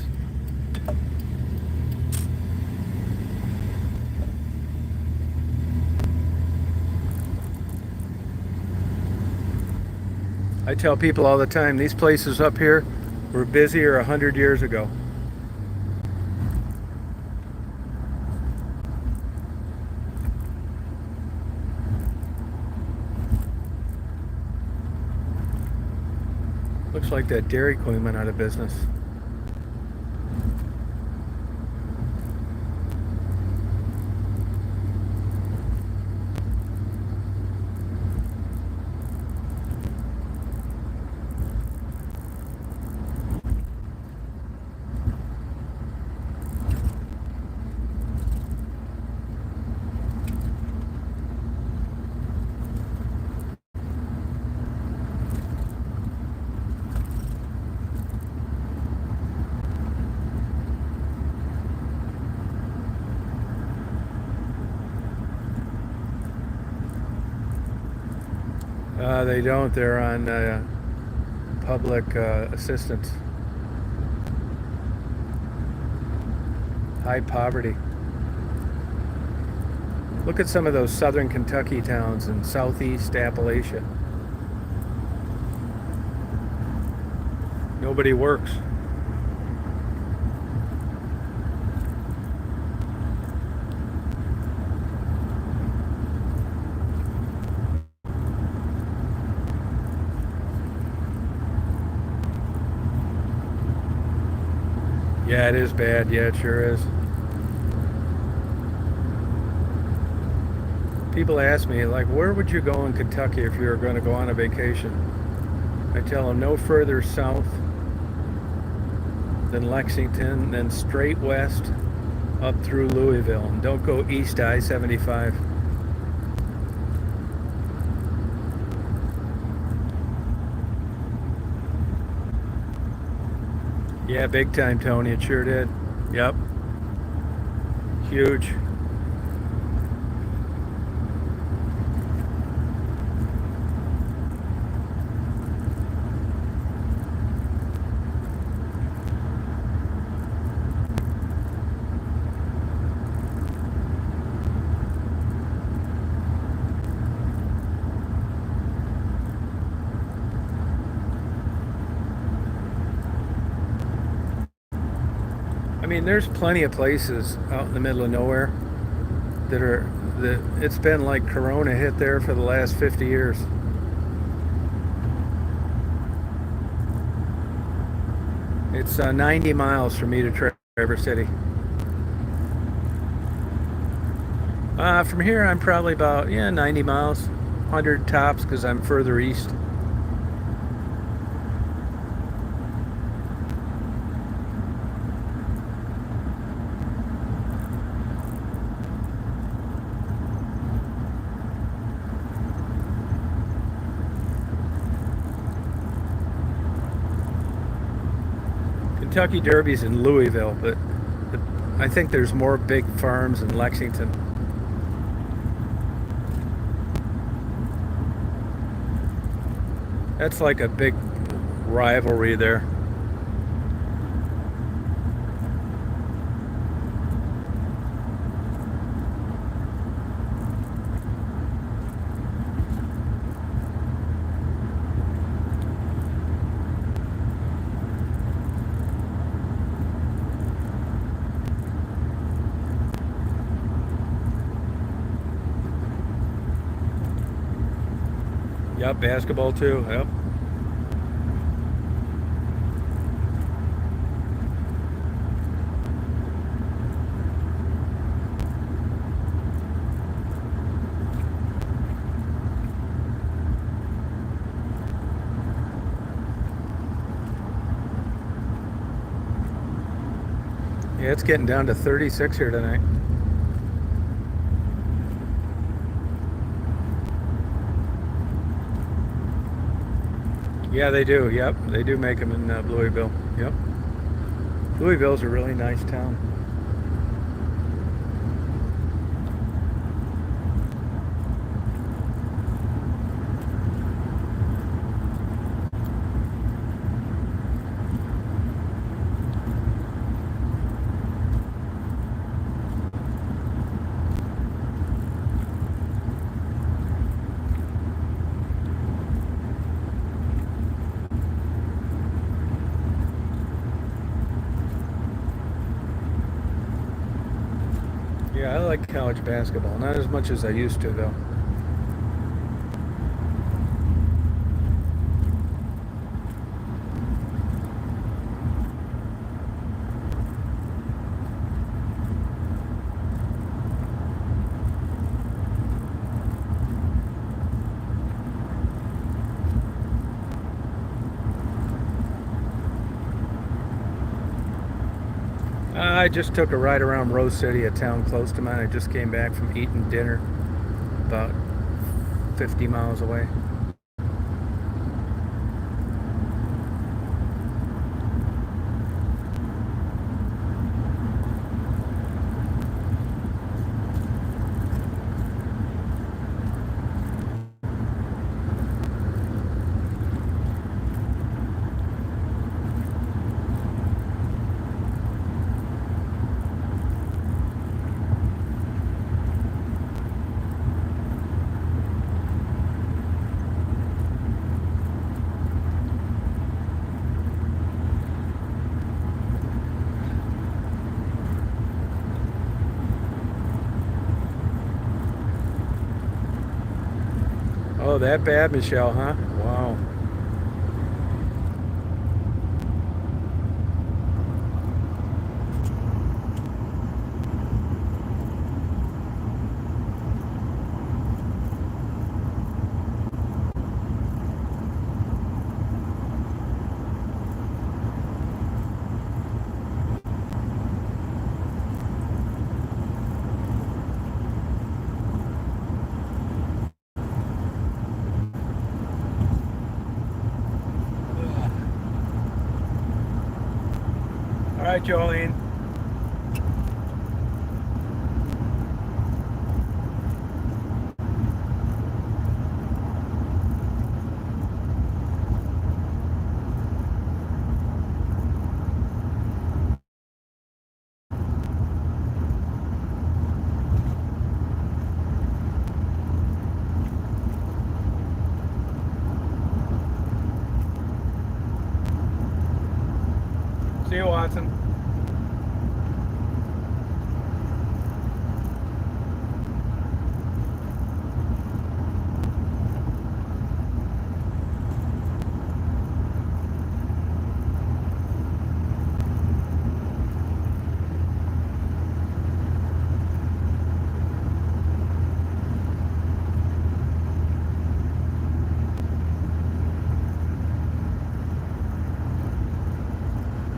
I tell people all the time, these places up here were busier 100 years ago. Looks like that Dairy Queen went out of business. They don't. They're on public assistance. High poverty. Look at some of those southern Kentucky towns in southeast Appalachia. Nobody works. Yeah, it is bad. Yeah, it sure is. People ask me, like, where would you go in Kentucky if you were going to go on a vacation? I tell them no further south than Lexington, then straight west up through Louisville. And don't go east I-75. Yeah, big time, Tony. It sure did. Yep. Huge. I mean, there's plenty of places out in the middle of nowhere that it's been like Corona hit there for the last 50 years. It's 90 miles from me to Traverse City. From here, I'm probably about 90 miles, 100 tops because I'm further east. Kentucky Derby's in Louisville, but I think there's more big farms in Lexington. That's like a big rivalry there. Yep, basketball too. Yep. Yeah, it's getting down to 36 here tonight. Yeah, they do. Yep, they do make them in Louisville. Yep. Louisville's a really nice town. Yeah, I like college basketball. Not as much as I used to, though. I just took a ride around Rose City, a town close to mine. I just came back from eating dinner about 50 miles away. Oh, that bad, Michelle, huh? Wow. right, Jolene. See you, Watson.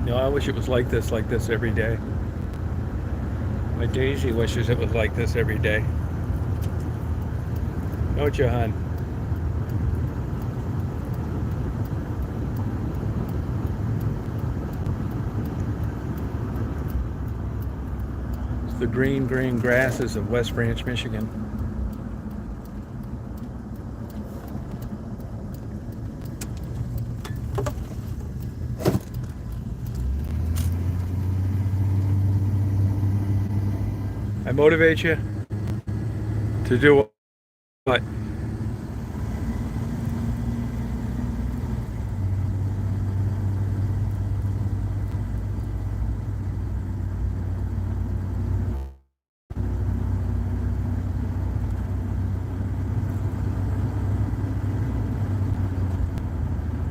No, I wish it was like this every day. My Daisy wishes it was like this every day. Don't you, hon? It's the green grasses of West Branch, Michigan. I motivate you to do what?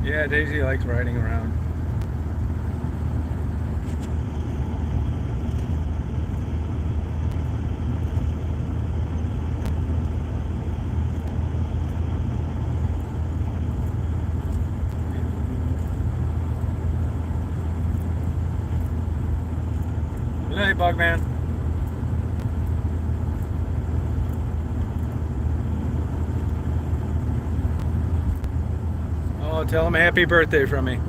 Yeah, Daisy likes riding around. Good night, Bugman. Oh, tell him happy birthday from me.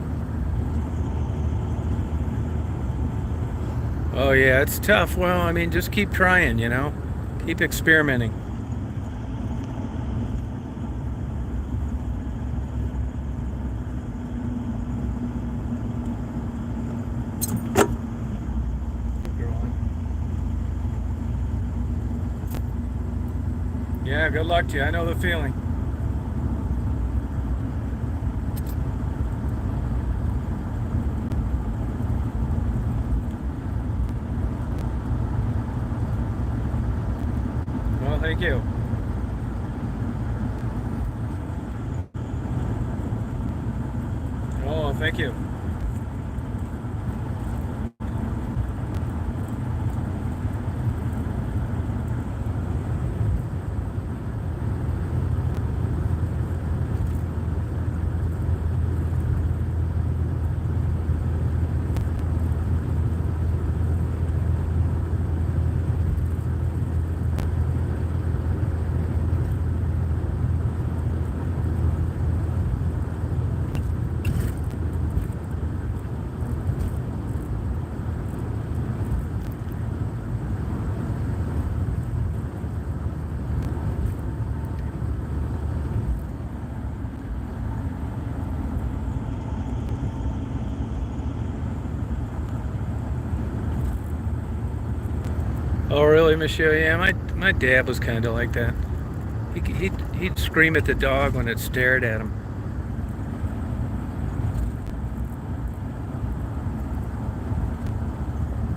Oh, yeah, it's tough. Well, I mean, just keep trying, you know? Keep experimenting. Yeah, good luck to you. I know the feeling. Well, thank you. Oh, thank you. Oh, really, Michelle? Yeah, my dad was kind of like that. He'd scream at the dog when it stared at him.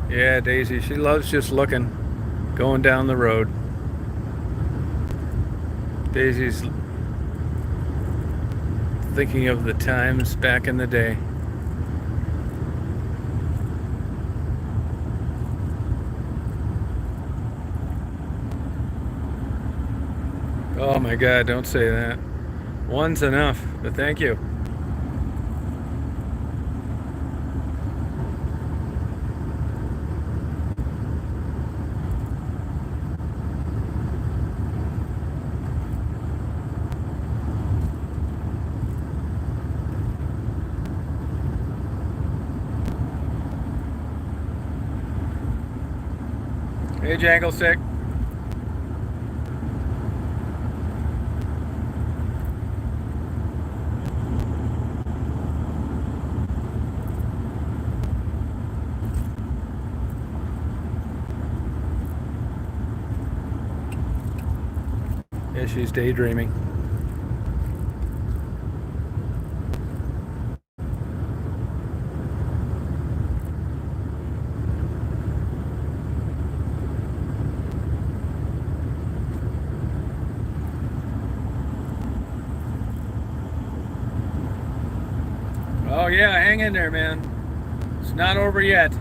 Yeah, Daisy, she loves just looking, going down the road. Daisy's thinking of the times back in the day. Oh my God, don't say that. One's enough, but thank you. Hey, Jangle Stick. Yeah, she's daydreaming. Oh yeah, hang in there, man. It's not over yet.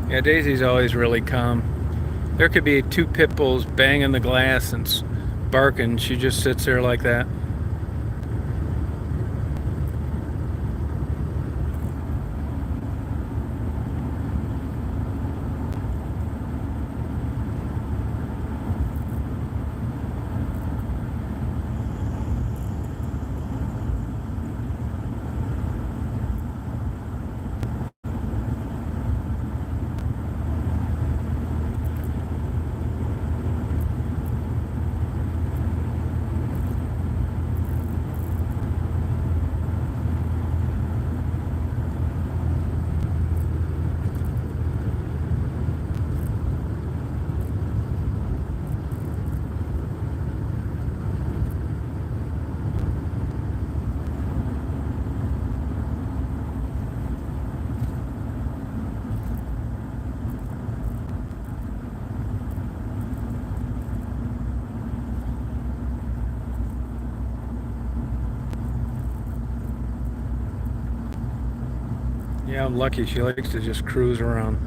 Yeah, Daisy's always really calm. There could be two pit bulls banging the glass and barking. She just sits there like that. Yeah, I'm lucky. She likes to just cruise around.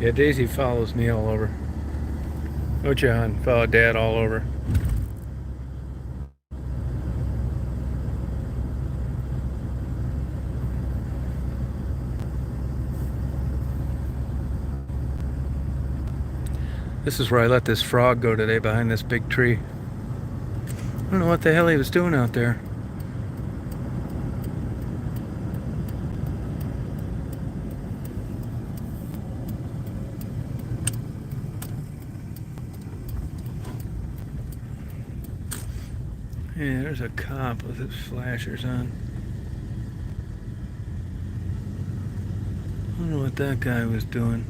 Yeah, Daisy follows me all over. Oh, John, follow Dad all over. This is where I let this frog go today, behind this big tree. I don't know what the hell he was doing out there. Yeah, there's a cop with his flashers on. I don't know what that guy was doing.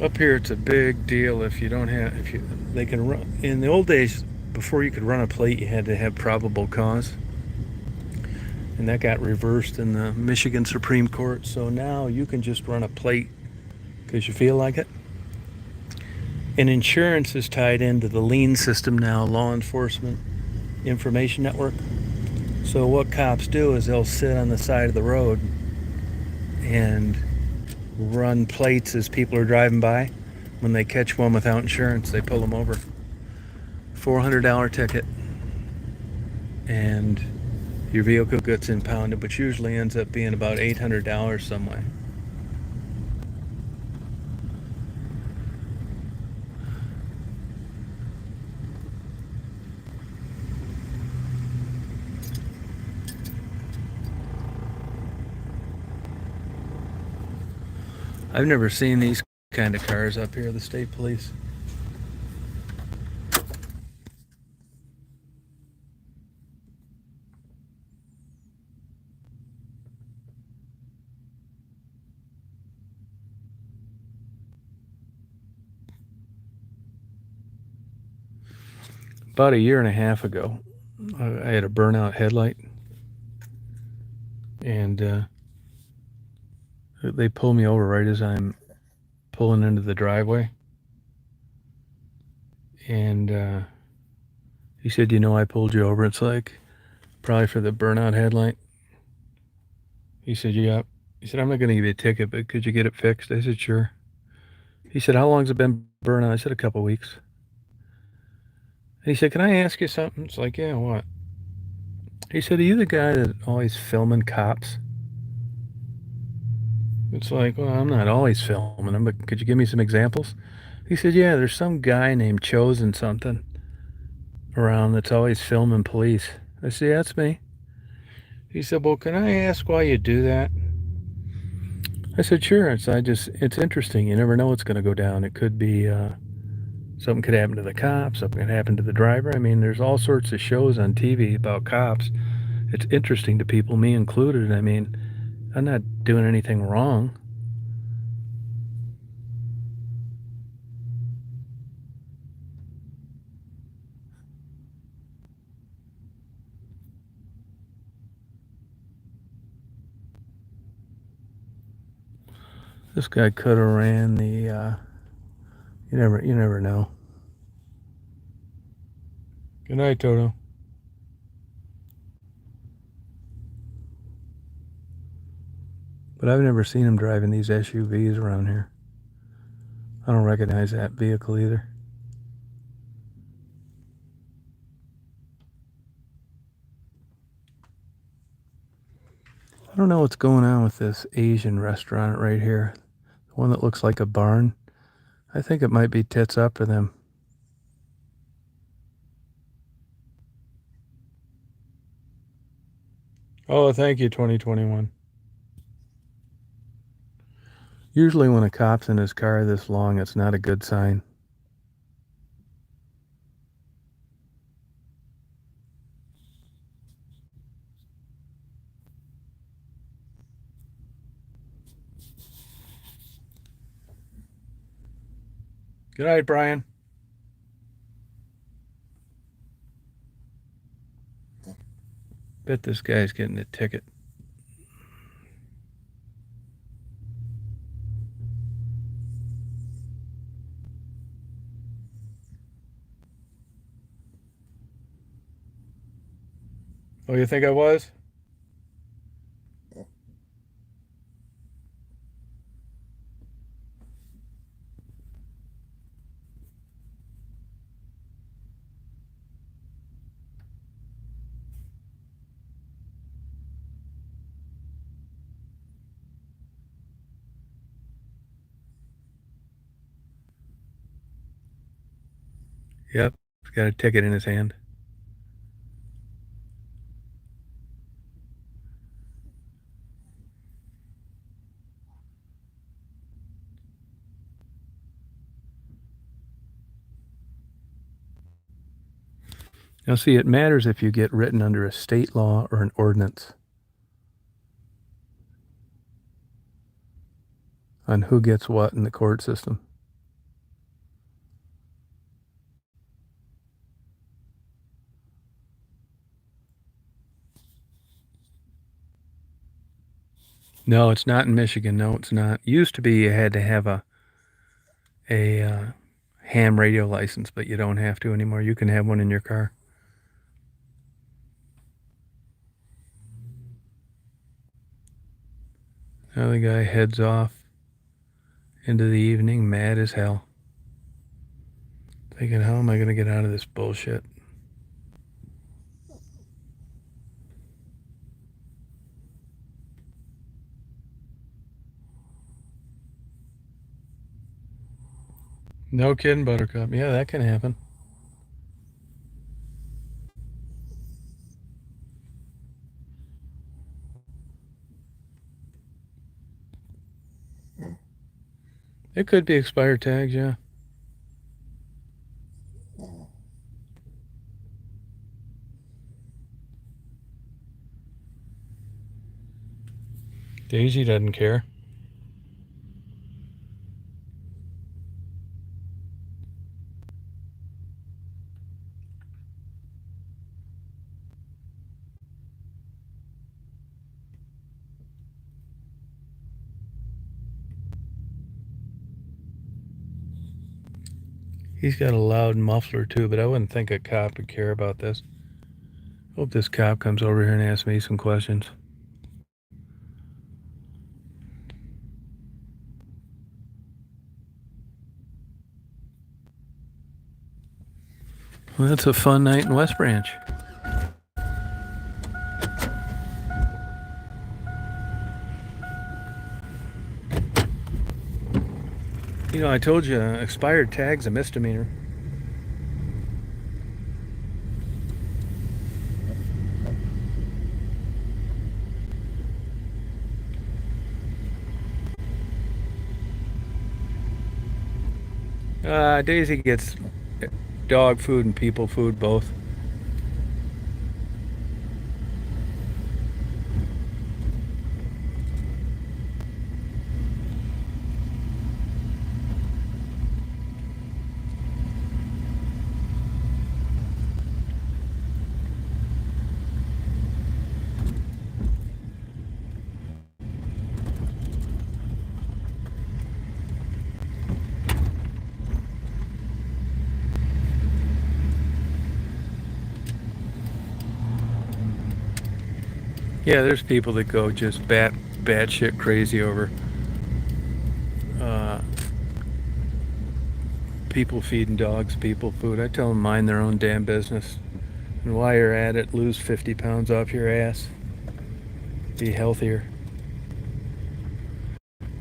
Up here, it's a big deal if you don't have, if you, they can run, in the old days, before you could run a plate, you had to have probable cause. And that got reversed in the Michigan Supreme Court. So now you can just run a plate because you feel like it. And insurance is tied into the lien system now, law enforcement information network. So what cops do is they'll sit on the side of the road and run plates as people are driving by. When they catch one without insurance, they pull them over. $400 ticket, and your vehicle gets impounded, which usually ends up being about $800 some way. I've never seen these kind of cars up here, the state police. About a year and a half ago, I had a burnout headlight, and they pulled me over right as I'm pulling into the driveway. And he said, "You know, I pulled you over." It's like, probably for the burnout headlight. He said, "Yeah." He said, "I'm not going to give you a ticket, but could you get it fixed?" I said, "Sure." He said, "How long's it been burnout?" I said, "A couple weeks." And he said, "Can I ask you something?" It's like, "Yeah, what?" He said, "Are you the guy that always filming cops?" It's like, "Well, I'm not always filming them, but could you give me some examples?" He said, "Yeah, there's some guy named Chosen something around that's always filming police." I said, "Yeah, that's me." He said, "Well, can I ask why you do that?" I said, "Sure." It's interesting. You never know what's going to go down. It could be, something could happen to the cops, something could happen to the driver. I mean, there's all sorts of shows on TV about cops. It's interesting to people, me included. I mean, I'm not doing anything wrong. This guy could have ran the, you never know. Good night, Toto. But I've never seen him driving these SUVs around here. I don't recognize that vehicle either. I don't know what's going on with this Asian restaurant right here. The one that looks like a barn. I think it might be tits up for them. Oh, thank you, 2021. Usually when a cop's in his car this long, it's not a good sign. Good night, Brian. Bet this guy's getting a ticket. Oh, you think I was? Yep. He's got a ticket in his hand. Now, see, it matters if you get written under a state law or an ordinance on who gets what in the court system. No, it's not in Michigan. No, it's not. Used to be you had to have a ham radio license, but you don't have to anymore. You can have one in your car. Now the guy heads off into the evening, mad as hell. Thinking, how am I going to get out of this bullshit? No kidding, Buttercup. Yeah, that can happen. It could be expired tags, yeah. Daisy doesn't care. He's got a loud muffler too, but I wouldn't think a cop would care about this. Hope this cop comes over here and asks me some questions. Well, that's a fun night in West Branch. You know, I told you, expired tag's a misdemeanor. Daisy gets dog food and people food both. Yeah, there's people that go just bat shit crazy over uh, people feeding dogs people food. I tell them mind their own damn business. And while you're at it, lose 50 pounds off your ass. Be healthier.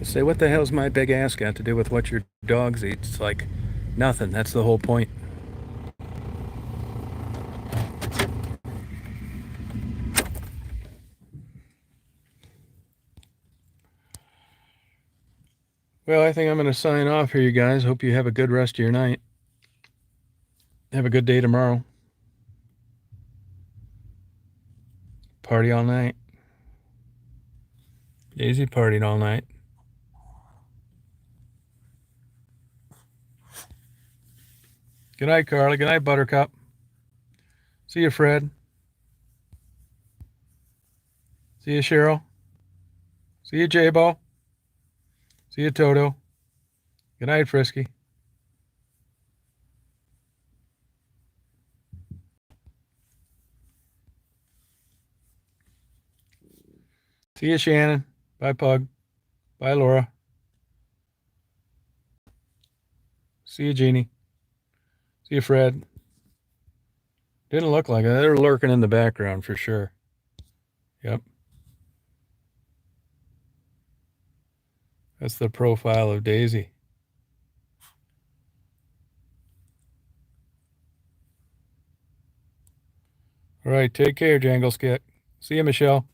I say, what the hell's my big ass got to do with what your dogs eat? It's like nothing. That's the whole point. Well, I think I'm going to sign off here, you guys. Hope you have a good rest of your night. Have a good day tomorrow. Party all night. Daisy partied all night. Good night, Carly. Good night, Buttercup. See you, Fred. See you, Cheryl. See you, J-Bo. See you, Toto. Good night, Frisky. See you, Shannon. Bye, Pug. Bye, Laura. See you, Jeannie. See you, Fred. Didn't look like it. They're lurking in the background for sure. Yep. That's the profile of Daisy. All right. Take care, Jangle Skit. See you, Michelle.